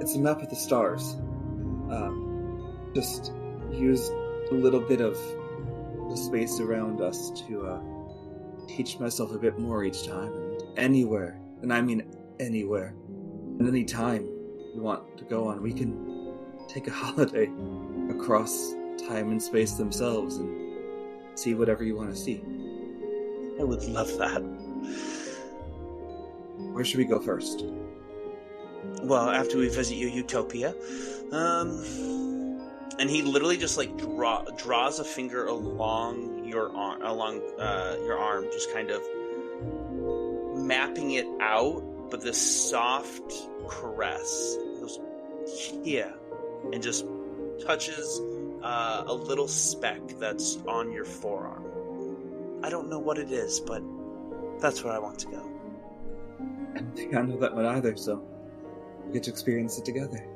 It's a map of the stars. Just use a little bit of the space around us to teach myself a bit more each time, and anywhere, and I mean anywhere, and any time you want to go on, we can take a holiday across time and space themselves and see whatever you want to see. I would love that. Where should we go first? Well, after we visit your utopia, and he literally just like draws a finger along your arm, just kind of mapping it out, but this soft caress. He goes, here, and just touches a little speck that's on your forearm. I don't know what it is, but that's where I want to go. I don't think I know that one either, so we get to experience it together.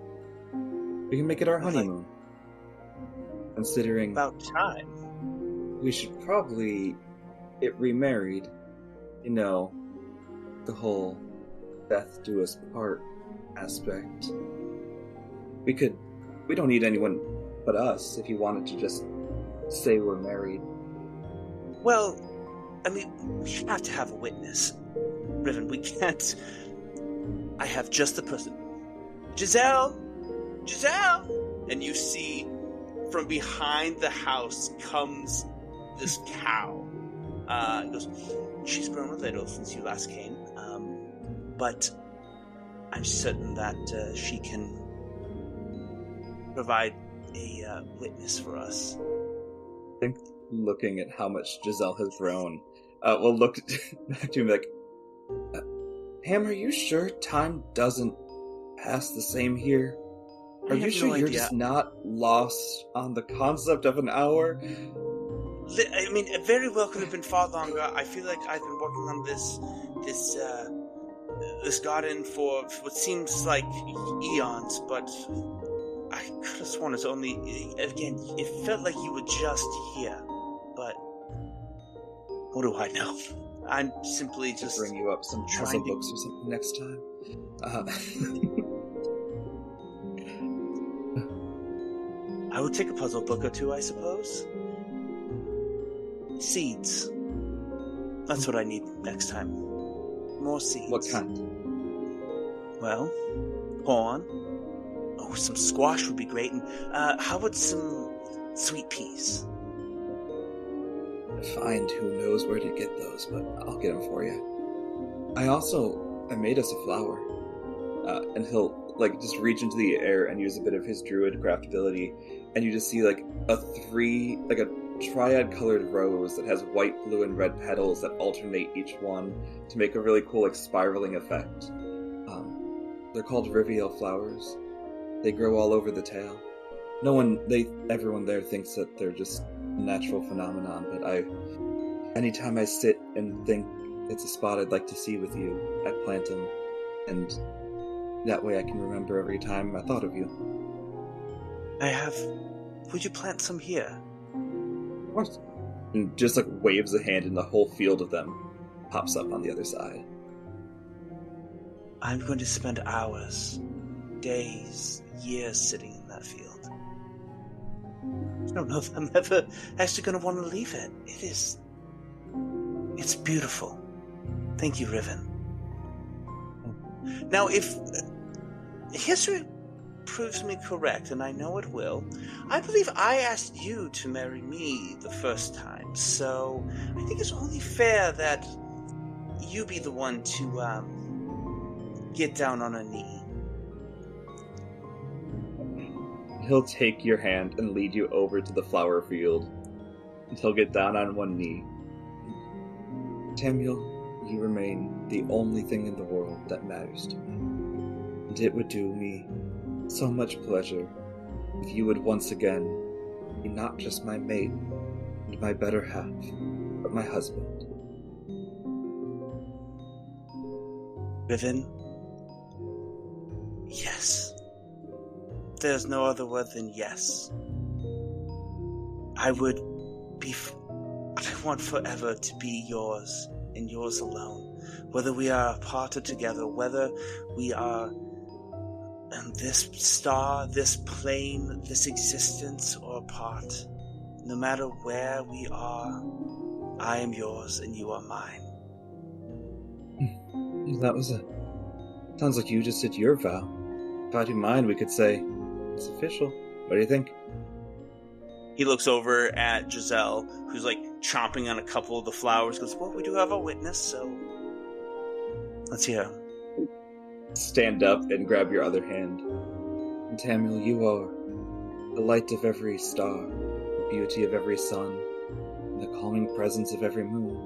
We can make it our honeymoon. Considering... About time. we should probably get remarried. You know, the whole death do us part aspect. We don't need anyone but us if you wanted to just say we're married. Well, I mean, we have to have a witness. Riven, we can't... I have just the person. Giselle! And you see from behind the house comes this cow. It goes, she's grown a little since you last came, but I'm certain that she can provide a witness for us. I think looking at how much Giselle has grown, we'll look back to him like, Pam, are you sure time doesn't pass the same here? Are you sure you're just not lost on the concept of an hour? I mean, it very well could have been far longer. I feel like I've been working on this garden for what seems like eons, but I could have sworn it's only... Again, it felt like you were just here, but what do I know? I'm simply just... bring you up some puzzle books or something next time. I would take a puzzle book or two, I suppose. Seeds. That's what I need next time. More seeds. What kind? Well, corn. Oh, some squash would be great. And how about some sweet peas? Find who knows where to get those, but I'll get them for you. I made us a flower. And he'll just reach into the air and use a bit of his druid craft ability, and you just see a triad colored rose that has white, blue, and red petals that alternate each one to make a really cool spiraling effect. They're called Riviel flowers. They grow all over the tail. Everyone there thinks that they're just a natural phenomenon, but anytime I sit and think it's a spot I'd like to see with you, I plant them, and that way I can remember every time I thought of you. Would you plant some here? Of course. And just waves a hand and the whole field of them pops up on the other side. I'm going to spend hours, days, years sitting in that field. I don't know if I'm ever actually going to want to leave it. It's beautiful. Thank you, Riven. Now, if history proves me correct, and I know it will, I believe I asked you to marry me the first time, so I think it's only fair that you be the one to get down on a knee. He'll take your hand and lead you over to the flower field, and he'll get down on one knee. Tamiel, you remain the only thing in the world that matters to me, and it would do me so much pleasure if you would once again be not just my mate and my better half, but my husband. Riven? Yes. There's no other word than yes. I want forever to be yours and yours alone. Whether we are apart or together, whether we are in this star, this plane, this existence, or apart. No matter where we are, I am yours and you are mine. Sounds like you just did your vow. If I do mine, we could say it's official. What do you think? He looks over at Giselle, who's chomping on a couple of the flowers, goes, well, we do have a witness, so let's hear him. Stand up and grab your other hand. And Tamiel, you are the light of every star, the beauty of every sun, and the calming presence of every moon.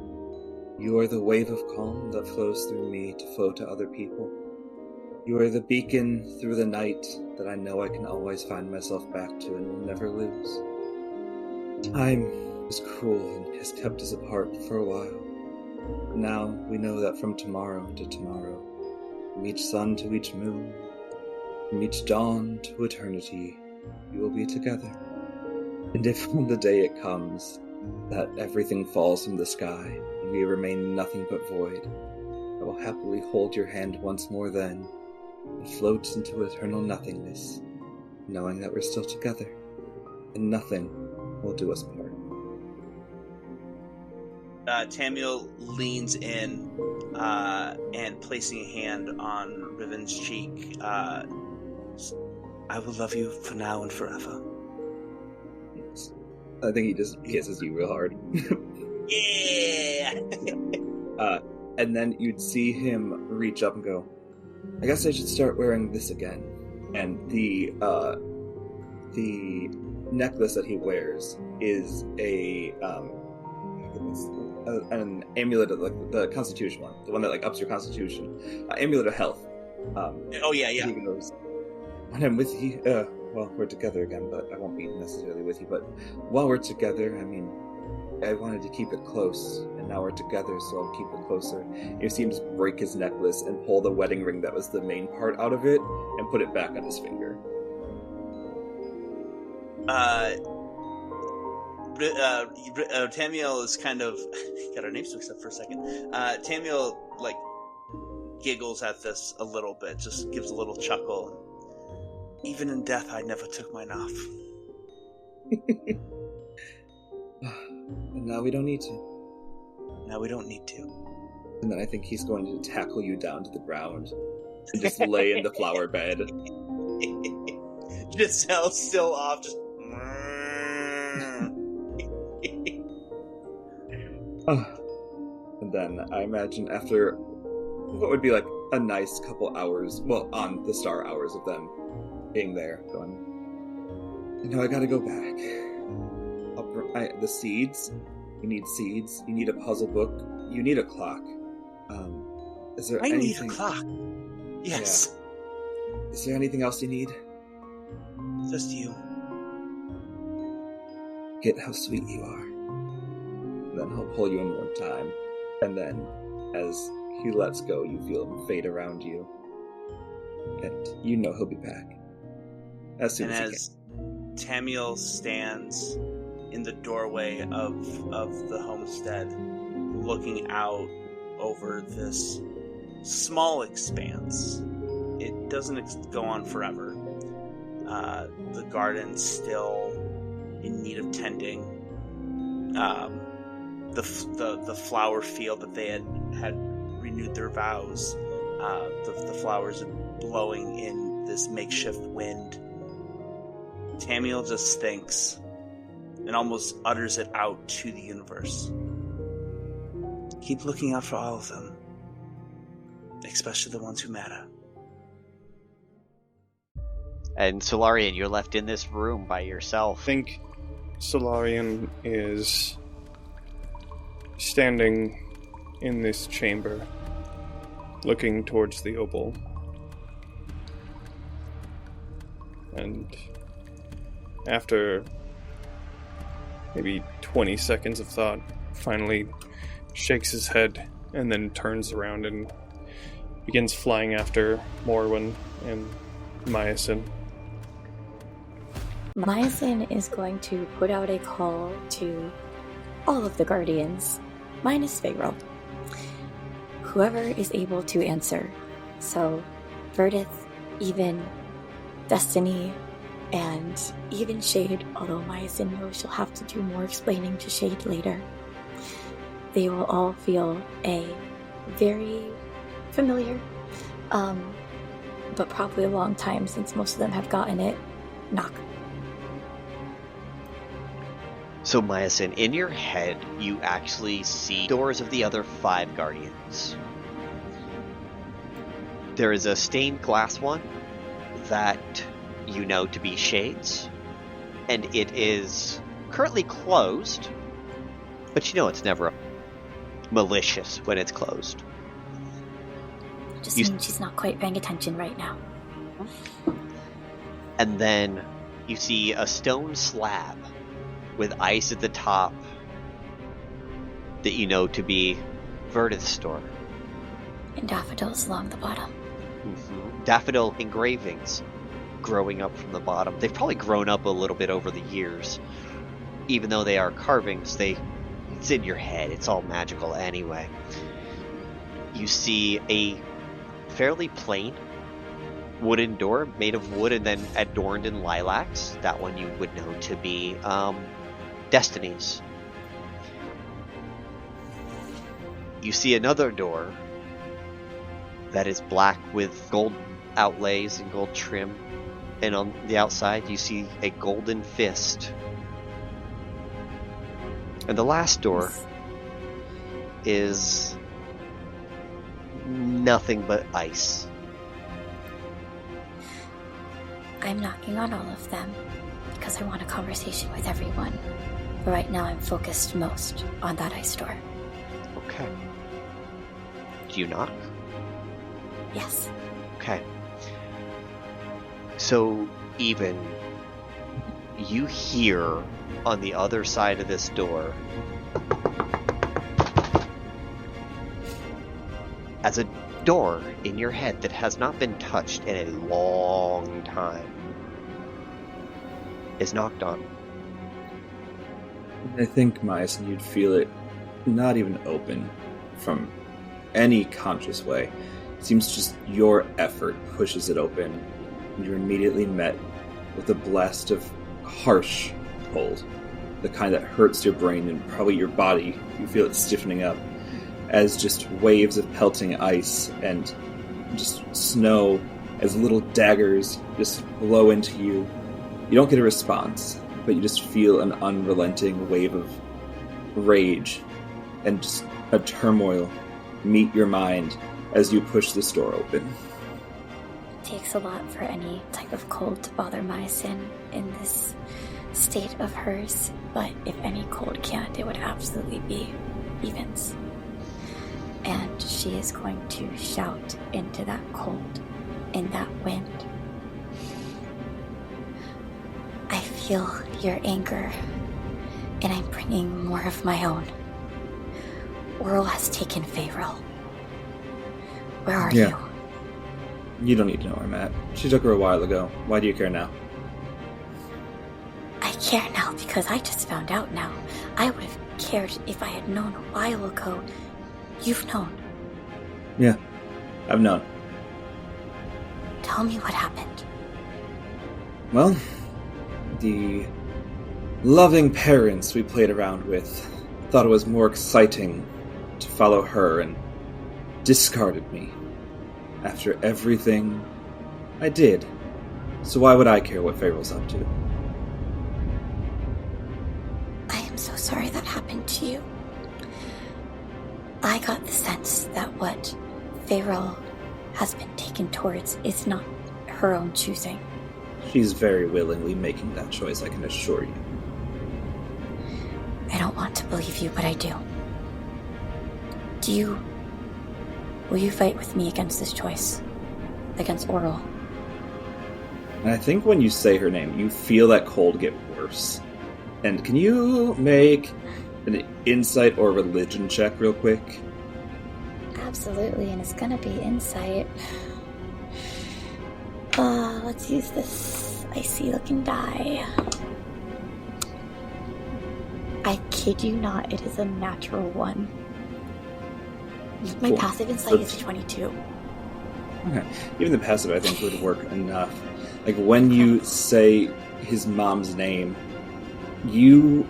You are the wave of calm that flows through me to flow to other people. You are the beacon through the night that I know I can always find myself back to and will never lose. Time is cruel and has kept us apart for a while. But now we know that from tomorrow to tomorrow, from each sun to each moon, from each dawn to eternity, we will be together. And if on the day it comes, that everything falls from the sky, and we remain nothing but void, I will happily hold your hand once more then, and float into eternal nothingness, knowing that we're still together, and nothing will do us part. Tamiel leans in and placing a hand on Riven's cheek. I will love you for now and forever. I think he just kisses you real hard. Yeah! And then you'd see him reach up and go, I guess I should start wearing this again. And the necklace that he wears is an amulet of the Constitution one, the one that ups your Constitution, amulet of health. Oh yeah. He goes, when I'm with you, well, we're together again, but I won't be necessarily with you. But while we're together, I mean, I wanted to keep it close, and now we're together, so I'll keep it closer. You see him just break his necklace and pull the wedding ring that was the main part out of it, and put it back on his finger. Tamiel is kind of got our names mixed up for a second. Tamiel giggles at this a little bit, just gives a little chuckle. Even in death, I never took mine off. And now we don't need to. And then I think he's going to tackle you down to the ground and just lay in the flower bed. Giselle's still off, just. And then I imagine after what would be a nice couple hours, well, on the star hours of them being there, going, I gotta go back. The seeds. You need seeds. You need a puzzle book. You need a clock. Is there anything? Need a clock. Yes. Yeah. Is there anything else you need? Just you. Get how sweet you are. And then he'll pull you in one time. And then, as he lets go, you feel him fade around you. And he'll be back. As soon as he can. Tamiel stands in the doorway of the homestead, looking out over this small expanse. It doesn't go on forever. The garden's still in need of tending. The flower field that they had renewed their vows. The flowers are blowing in this makeshift wind. Tamiel just thinks and almost utters it out to the universe. Keep looking out for all of them, especially the ones who matter. And Solarian, you're left in this room by yourself. I think Solarian is standing in this chamber, looking towards the opal. And after maybe 20 seconds of thought, finally shakes his head and then turns around and begins flying after Morwen and Miasyn. Miasyn is going to put out a call to all of the Guardians, minus Faeril. Whoever is able to answer. So, Verdith, even Destiny, and even Shade, although Miasyn knows she'll have to do more explaining to Shade later. They will all feel a very familiar, but probably a long time since most of them have gotten it, knock. So Miasyn, in your head, you actually see doors of the other 5 Guardians. There is a stained glass one that you know to be Shade's, and it is currently closed, but it's never malicious when it's closed. Just means she's not quite paying attention right now. And then you see a stone slab with ice at the top that you know to be Verdith's store. And daffodils along the bottom. Mm-hmm. Daffodil engravings growing up from the bottom. They've probably grown up a little bit over the years. even though they are carvings, it's in your head. It's all magical anyway. You see a fairly plain wooden door made of wood and then adorned in lilacs. That one you would know to be Destiny's. You see another door that is black with gold outlays and gold trim, and on the outside you see a golden fist. And the last door is nothing but ice. I'm knocking on all of them because I want a conversation with everyone. But right now I'm focused most on that ice door. Okay. Do you knock? Yes. Okay. So, even you hear on the other side of this door as a door in your head that has not been touched in a long time is knocked on. I think, Miasyn, you'd feel it not even open from any conscious way. It seems just your effort pushes it open, and you're immediately met with a blast of harsh cold. The kind that hurts your brain and probably your body. You feel it stiffening up as just waves of pelting ice and just snow as little daggers just blow into you. You don't get a response, but you just feel an unrelenting wave of rage and just a turmoil meet your mind as you push this door open. It takes a lot for any type of cold to bother Miasyn in this state of hers, but if any cold can't, it would absolutely be Hivind's. And she is going to shout into that cold, in that wind. I feel your anger, and I'm bringing more of my own. Auril has taken Faeril. Where are you? You don't need to know where I'm at. She took her a while ago. Why do you care now? I care now because I just found out now. I would have cared if I had known a while ago. You've known. Yeah, I've known. Tell me what happened. Well, the loving parents we played around with thought it was more exciting to follow her and discarded me after everything I did. So why would I care what Faeril's up to? I am so sorry that happened to you. I got the sense that what Faeril has been taken towards is not her own choosing. She's very willingly making that choice, I can assure you. I don't want to believe you, but I do. Will you fight with me against this choice? Against Auril? And I think when you say her name, you feel that cold get worse. And can you make an insight or religion check real quick? Absolutely, and it's gonna be insight. Let's use this icy looking die. I kid you not, it is a natural 1. My Cool. passive insight is 22. Okay. Even the passive, I think, would work enough. Like, when you say his mom's name, you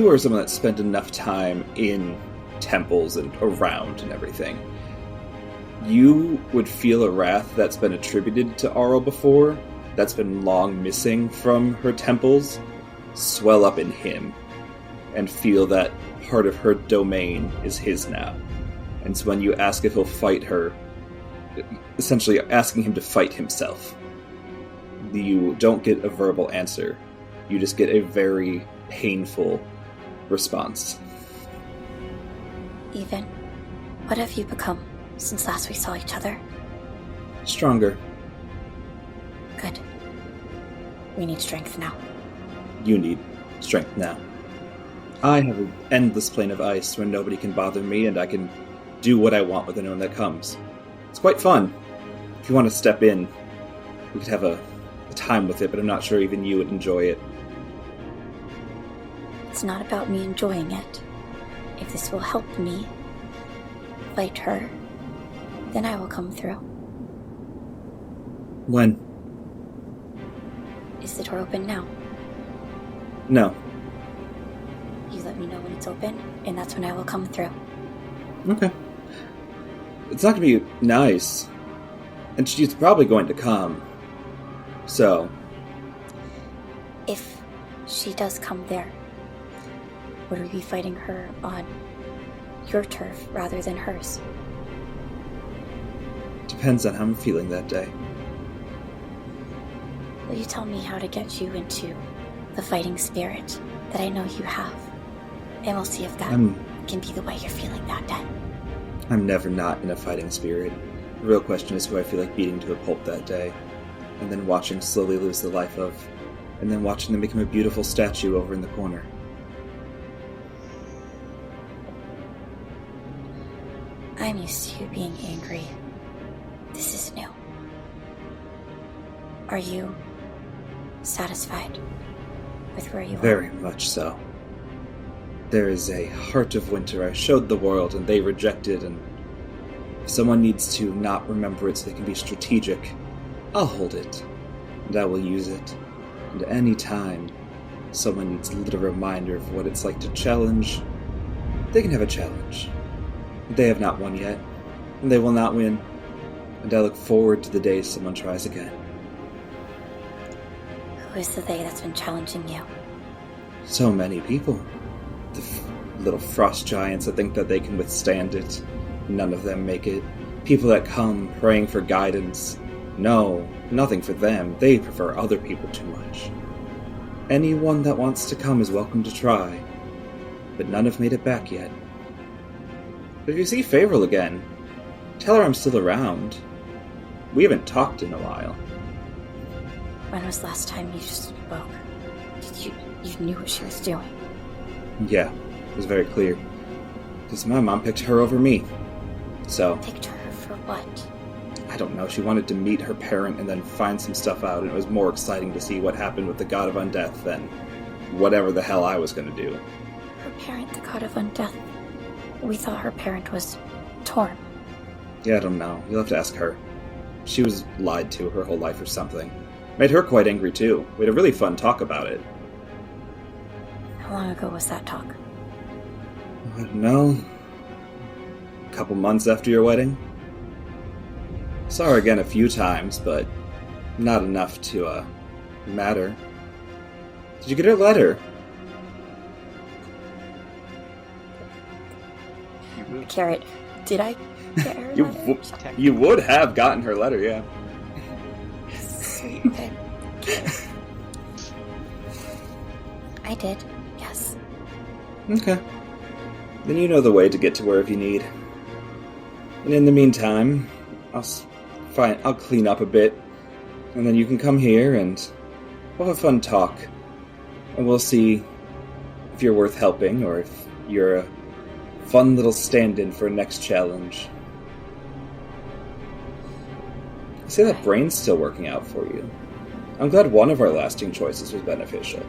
are someone that spent enough time in temples and around and everything. You would feel a wrath that's been attributed to Auril before, that's been long missing from her temples, swell up in him, and feel that part of her domain is his now. And so when you ask if he'll fight her, essentially asking him to fight himself, you don't get a verbal answer. You just get a very painful response. Even, what have you become since last we saw each other? Stronger. Good. We need strength now. You need strength now. I have an endless plane of ice where nobody can bother me, and I can do what I want with anyone that comes. It's quite fun. If you want to step in, we could have a time with it, but I'm not sure even you would enjoy it. it's not about me enjoying it. If this will help me fight her, then I will come through. When? Is the door open now? No. You let me know when it's open, and that's when I will come through. Okay. It's not going to be nice. And she's probably going to come. So. If she does come there, would we be fighting her on your turf rather than hers? Depends on how I'm feeling that day. Will you tell me how to get you into the fighting spirit that I know you have? And we'll see if that can be the way you're feeling that day. I'm never not in a fighting spirit. The real question is who I feel like beating to a pulp that day, and then watching slowly lose the life of, and then watching them become a beautiful statue over in the corner. I'm used to you being angry. This is new. Are you satisfied with where you are? Very much so. There is a heart of winter I showed the world and they rejected, and if someone needs to not remember it so they can be strategic, I'll hold it, and I will use it. And any time someone needs a little reminder of what it's like to challenge, they can have a challenge. They have not won yet, and they will not win, and I look forward to the day someone tries again. Who is the they that's been challenging you? So many people. The little frost giants that think that they can withstand it. None of them make it. People that come praying for guidance. No, nothing for them. They prefer other people too much. Anyone that wants to come is welcome to try, but none have made it back yet. But if you see Faeril again, tell her I'm still around. We haven't talked in a while. When was the last time you spoke? You knew what she was doing? Yeah, it was very clear. Because my mom picked her over me. So... Picked her for what? I don't know, she wanted to meet her parent and then find some stuff out, and it was more exciting to see what happened with the God of Undeath than whatever the hell I was going to do. Her parent, the God of Undeath? We thought her parent was Torm. Yeah, I don't know. You'll have to ask her. She was lied to her whole life or something. Made her quite angry too. We had a really fun talk about it. How long ago was that talk? I don't know. A couple months after your wedding. Saw her again a few times, but not enough to, matter. Did you get her letter? Carrot, did I get her letter? You would have gotten her letter, yeah. Sweet pig. I did, yes. Okay. Then you know the way to get to wherever you need. And in the meantime, I'll clean up a bit, and then you can come here and we'll have a fun talk. And we'll see if you're worth helping or if you're a fun little stand-in for a next challenge. I say that brain's still working out for you. I'm glad one of our lasting choices was beneficial.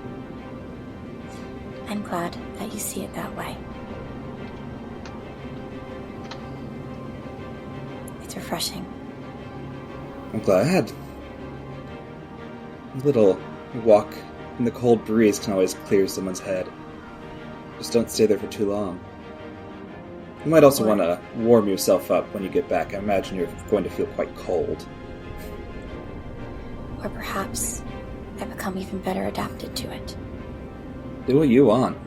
I'm glad that you see it that way. It's refreshing. I'm glad. A little walk in the cold breeze can always clear someone's head. Just don't stay there for too long. You might also want to warm yourself up when you get back. I imagine you're going to feel quite cold. Or perhaps I become even better adapted to it. Do what you want.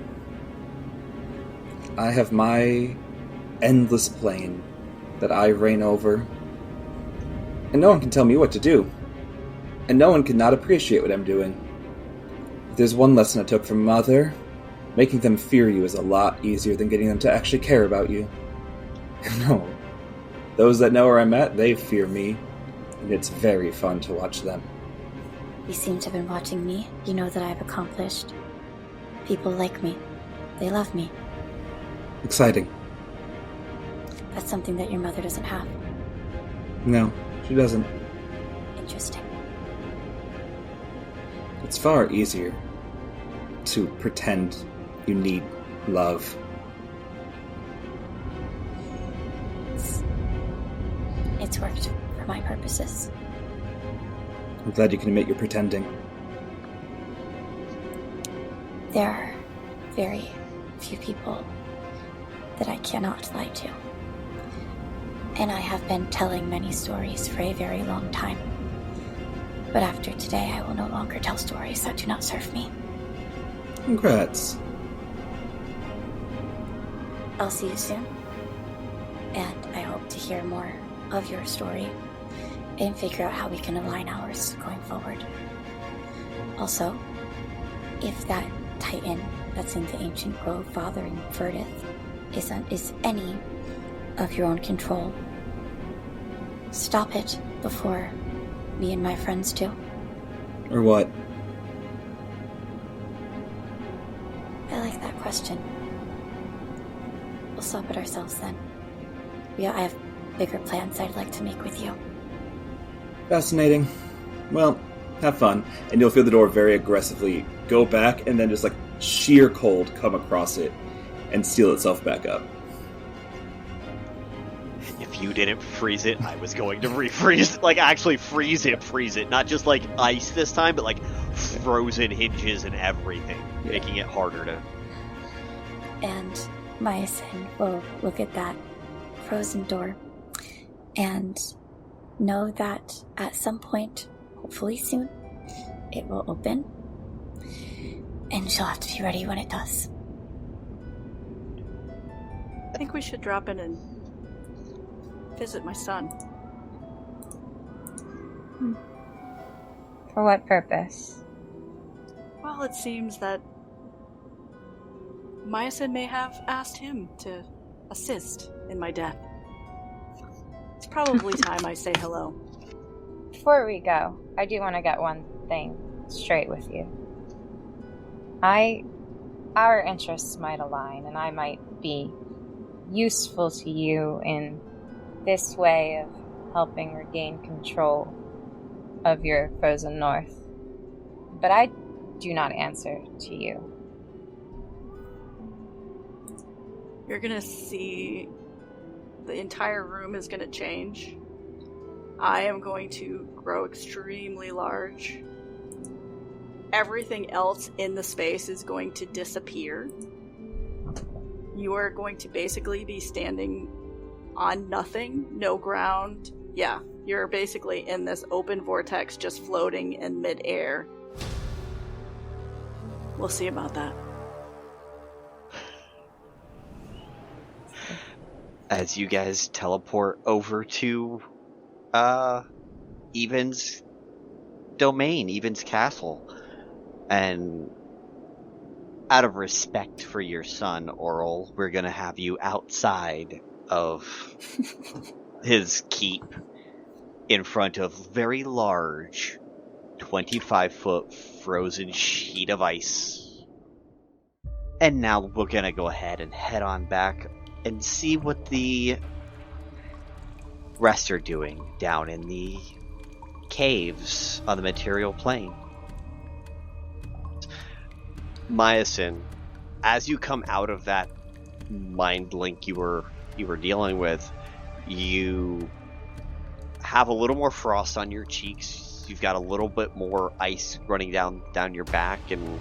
I have my endless plane that I reign over. And no one can tell me what to do. And no one can not appreciate what I'm doing. If there's one lesson I took from Mother, making them fear you is a lot easier than getting them to actually care about you. No. Those that know where I'm at, they fear me. And it's very fun to watch them. You seem to have been watching me. You know that I've accomplished. People like me. They love me. Exciting. That's something that your mother doesn't have. No, she doesn't. Interesting. It's far easier to pretend You need love. It's worked for my purposes. I'm glad you can admit you're pretending. There are very few people that I cannot lie to. And I have been telling many stories for a very long time. But after today, I will no longer tell stories that do not serve me. Congrats. I'll see you soon. And I hope to hear more of your story and figure out how we can align ours going forward. Also, if that Titan that's in the ancient grove fathering Verdith is any of your own control, stop it before me and my friends do. Or what? I like that question. We'll stop it ourselves then. I have bigger plans I'd like to make with you. Fascinating. Well, have fun. And you'll feel the door very aggressively go back and then just like sheer cold come across it and seal itself back up. If you didn't freeze it, I was going to refreeze, like actually freeze it. Not just like ice this time, but like frozen hinges and everything, making it harder to... And Miasyn will look at that frozen door and know that at some point, hopefully soon, it will open. And she'll have to be ready when it does. I think we should drop in and visit my son. For what purpose? Well, it seems that Miasyn may have asked him to assist in my death. It's probably time I say hello. Before we go, I do want to get one thing straight with you. Our interests might align, and I might be useful to you in this way of helping regain control of your frozen north. But I do not answer to you. You're gonna see the entire room is gonna change. I am going to grow extremely large. Everything else in the space is going to disappear. You are going to basically be standing on nothing, no ground. Yeah, you're basically in this open vortex just floating in midair. We'll see about that. As you guys teleport over to Hivind's domain, Hivind's castle, and out of respect for your son, Auril, we're gonna have you outside of his keep in front of very large 25-foot frozen sheet of ice. And now we're gonna go ahead and head on back and see what the rest are doing down in the caves on the material plane. Miasyn, as you come out of that mind link you were dealing with, you have a little more frost on your cheeks. You've got a little bit more ice running down your back and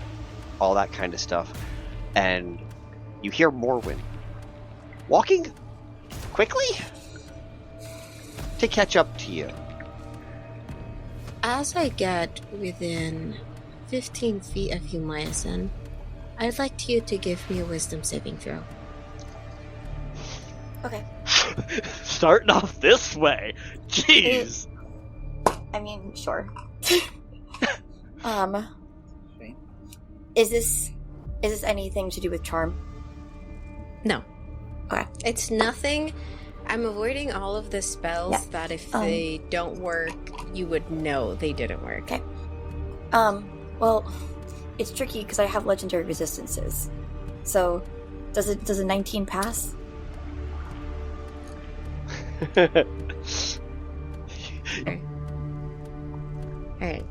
all that kind of stuff. And you hear Morwen walking quickly to catch up to you. As I get within 15 feet of you, Miasyn, I'd like you to give me a wisdom saving throw. Okay. Starting off this way. Jeez. I mean, sure. Is this anything to do with charm? No. Okay. It's nothing. I'm avoiding all of the spells that if they don't work, you would know they didn't work. Okay. Well, it's tricky because I have legendary resistances. So, does a 19 pass? Alright.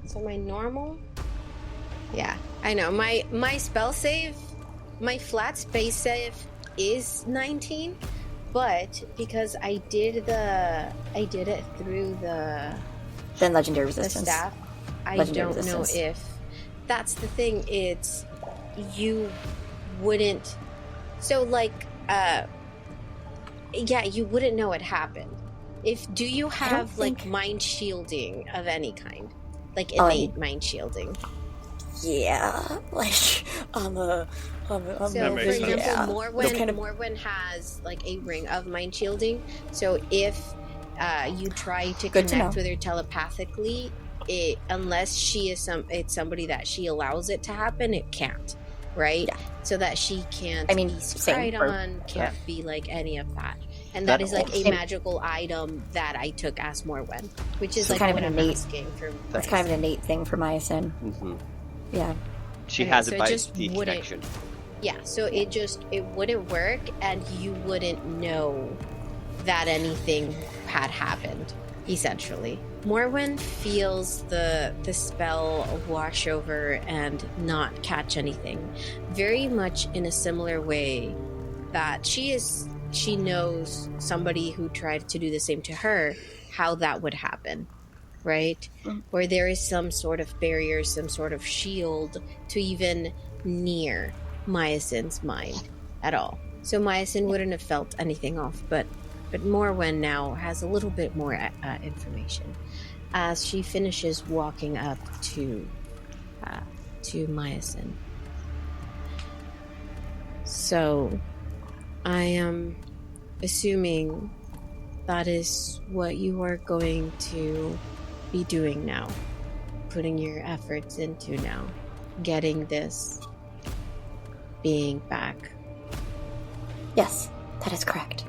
So my normal? Yeah, I know. My spell save my flat space save is 19, but because I did it through the Then legendary the resistance. staff, I Legendary don't know resistance. if that's the thing. It's you wouldn't. So yeah, you wouldn't know it happened. Do you have like mind shielding of any kind, like innate mind shielding? Yeah, like on the. So, for makes example, sense. Morwen has like a ring of mind shielding. So if you try to Good to connect know. with her telepathically, unless it's somebody that she allows it to happen, it can't, right? Yeah. So that she can't I mean, be same spied for- on, can't be like any of that. And That that is like a same- magical item that I took as Morwen, which is So like kind of what an I'm innate- asking for. That's kind of an innate thing for Miasyn. Mm-hmm. Yeah. She Okay, has so it it by just the wouldn't- connection. Yeah, so it wouldn't work, and you wouldn't know that anything had happened, essentially. Morwen feels the spell wash over and not catch anything, very much in a similar way that she knows somebody who tried to do the same to her, how that would happen, right? Where there is some sort of barrier, some sort of shield to even near Miasyn's mind at all. So Miasyn wouldn't have felt anything off, but Morwen now has a little bit more information as she finishes walking up to Miasyn. So I am assuming that is what you are going to be doing now, putting your efforts into now, getting this being back. Yes, that is correct.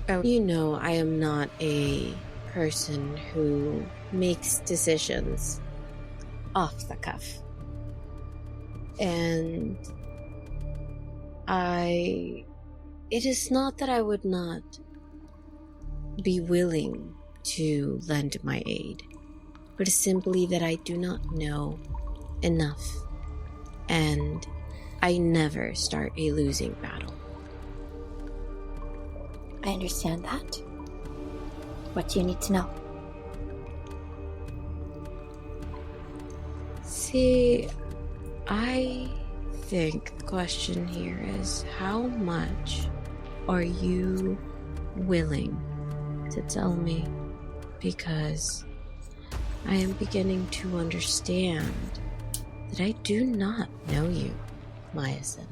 Oh, you know, I am not a person who makes decisions off the cuff. And it is not that I would not be willing to lend my aid, but it's simply that I do not know enough, and I never start a losing battle. I understand that. What do you need to know? See, I think the question here is how much are you willing to tell me? Because I am beginning to understand that I do not know you, Miasyn.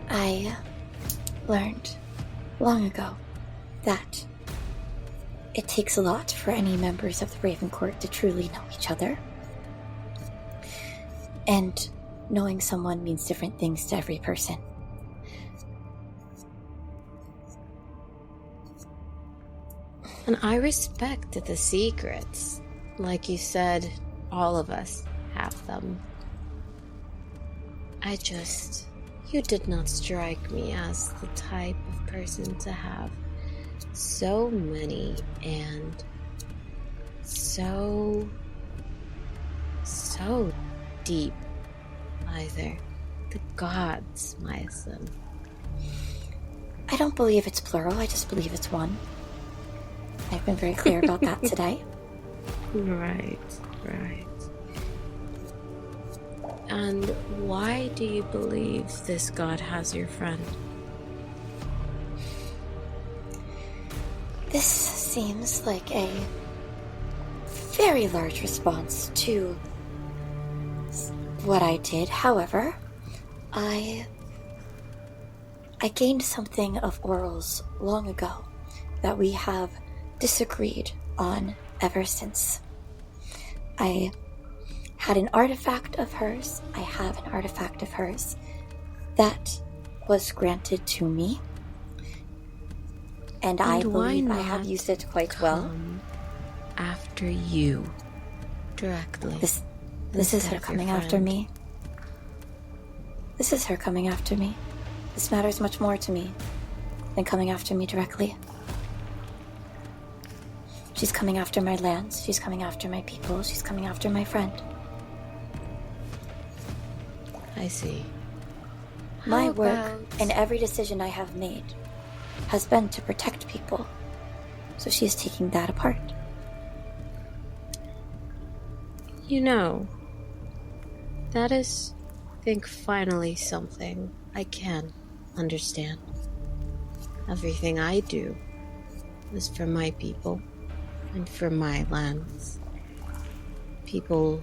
I learned long ago that it takes a lot for any members of the Raven Court to truly know each other. And knowing someone means different things to every person. And I respect the secrets. Like you said, all of us have them. You did not strike me as the type of person to have so many and so deep either. The gods, Miasyn. I don't believe it's plural, I just believe it's one. I've been very clear about that today. Right. And why do you believe this god has your friend? This seems like a very large response to what I did. However, I gained something of Auril's long ago that we have disagreed on ever since. I had an artifact of hers. I have an artifact of hers that was granted to me. And I believe I have used it quite well. After you, directly. This is her coming after me. This is her coming after me. This matters much more to me than coming after me directly. She's coming after my lands, she's coming after my people, she's coming after my friend. I see. My How work about- and every decision I have made has been to protect people. So she is taking that apart. You know, that is, I think, finally something I can understand. Everything I do is for my people and for my lands. People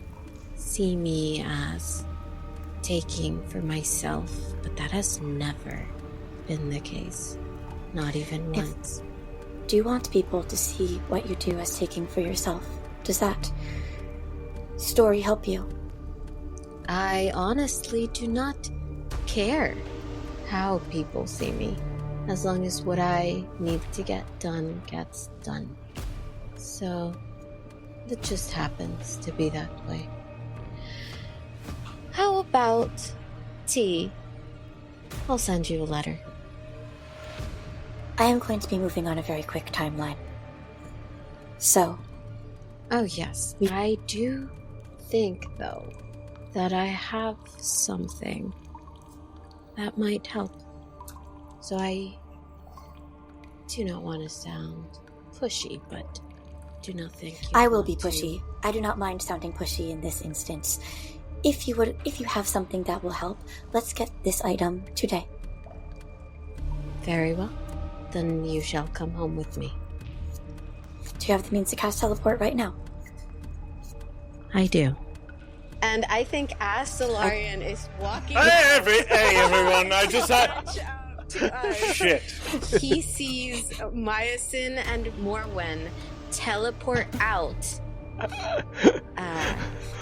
see me as taking for myself, but that has never been the case. Not even once. Do you want people to see what you do as taking for yourself? Does that story help you? I honestly do not care how people see me, as long as what I need to get done gets done. So, it just happens to be that way. How about tea? I'll send you a letter. I am going to be moving on a very quick timeline. So, Oh yes, I do think, though, that I have something that might help. So I do not want to sound pushy, but do not think you I will want be to- pushy. I do not mind sounding pushy in this instance. If you have something that will help, let's get this item today. Very well. Then you shall come home with me. Do you have the means to cast teleport right now? I do. And I think as Solarian is walking Hey, everyone! I just had out to us, shit. he sees Miasyn and Morwen teleport out,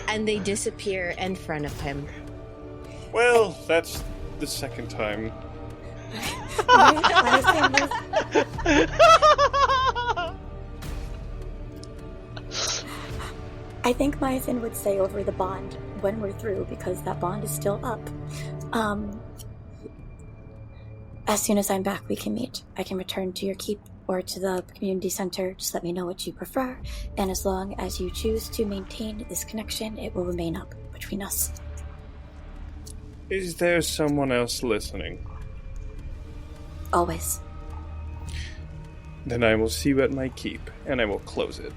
and they disappear in front of him. Well, that's the second time. I think Miasyn would say over the bond when we're through, because that bond is still up. As soon as I'm back, we can meet. I can return to your keep or to the community center. Just let me know what you prefer, and as long as you choose to maintain this connection, it will remain up between us. Is there someone else listening? Always. Then I will see you at my keep, and I will close it.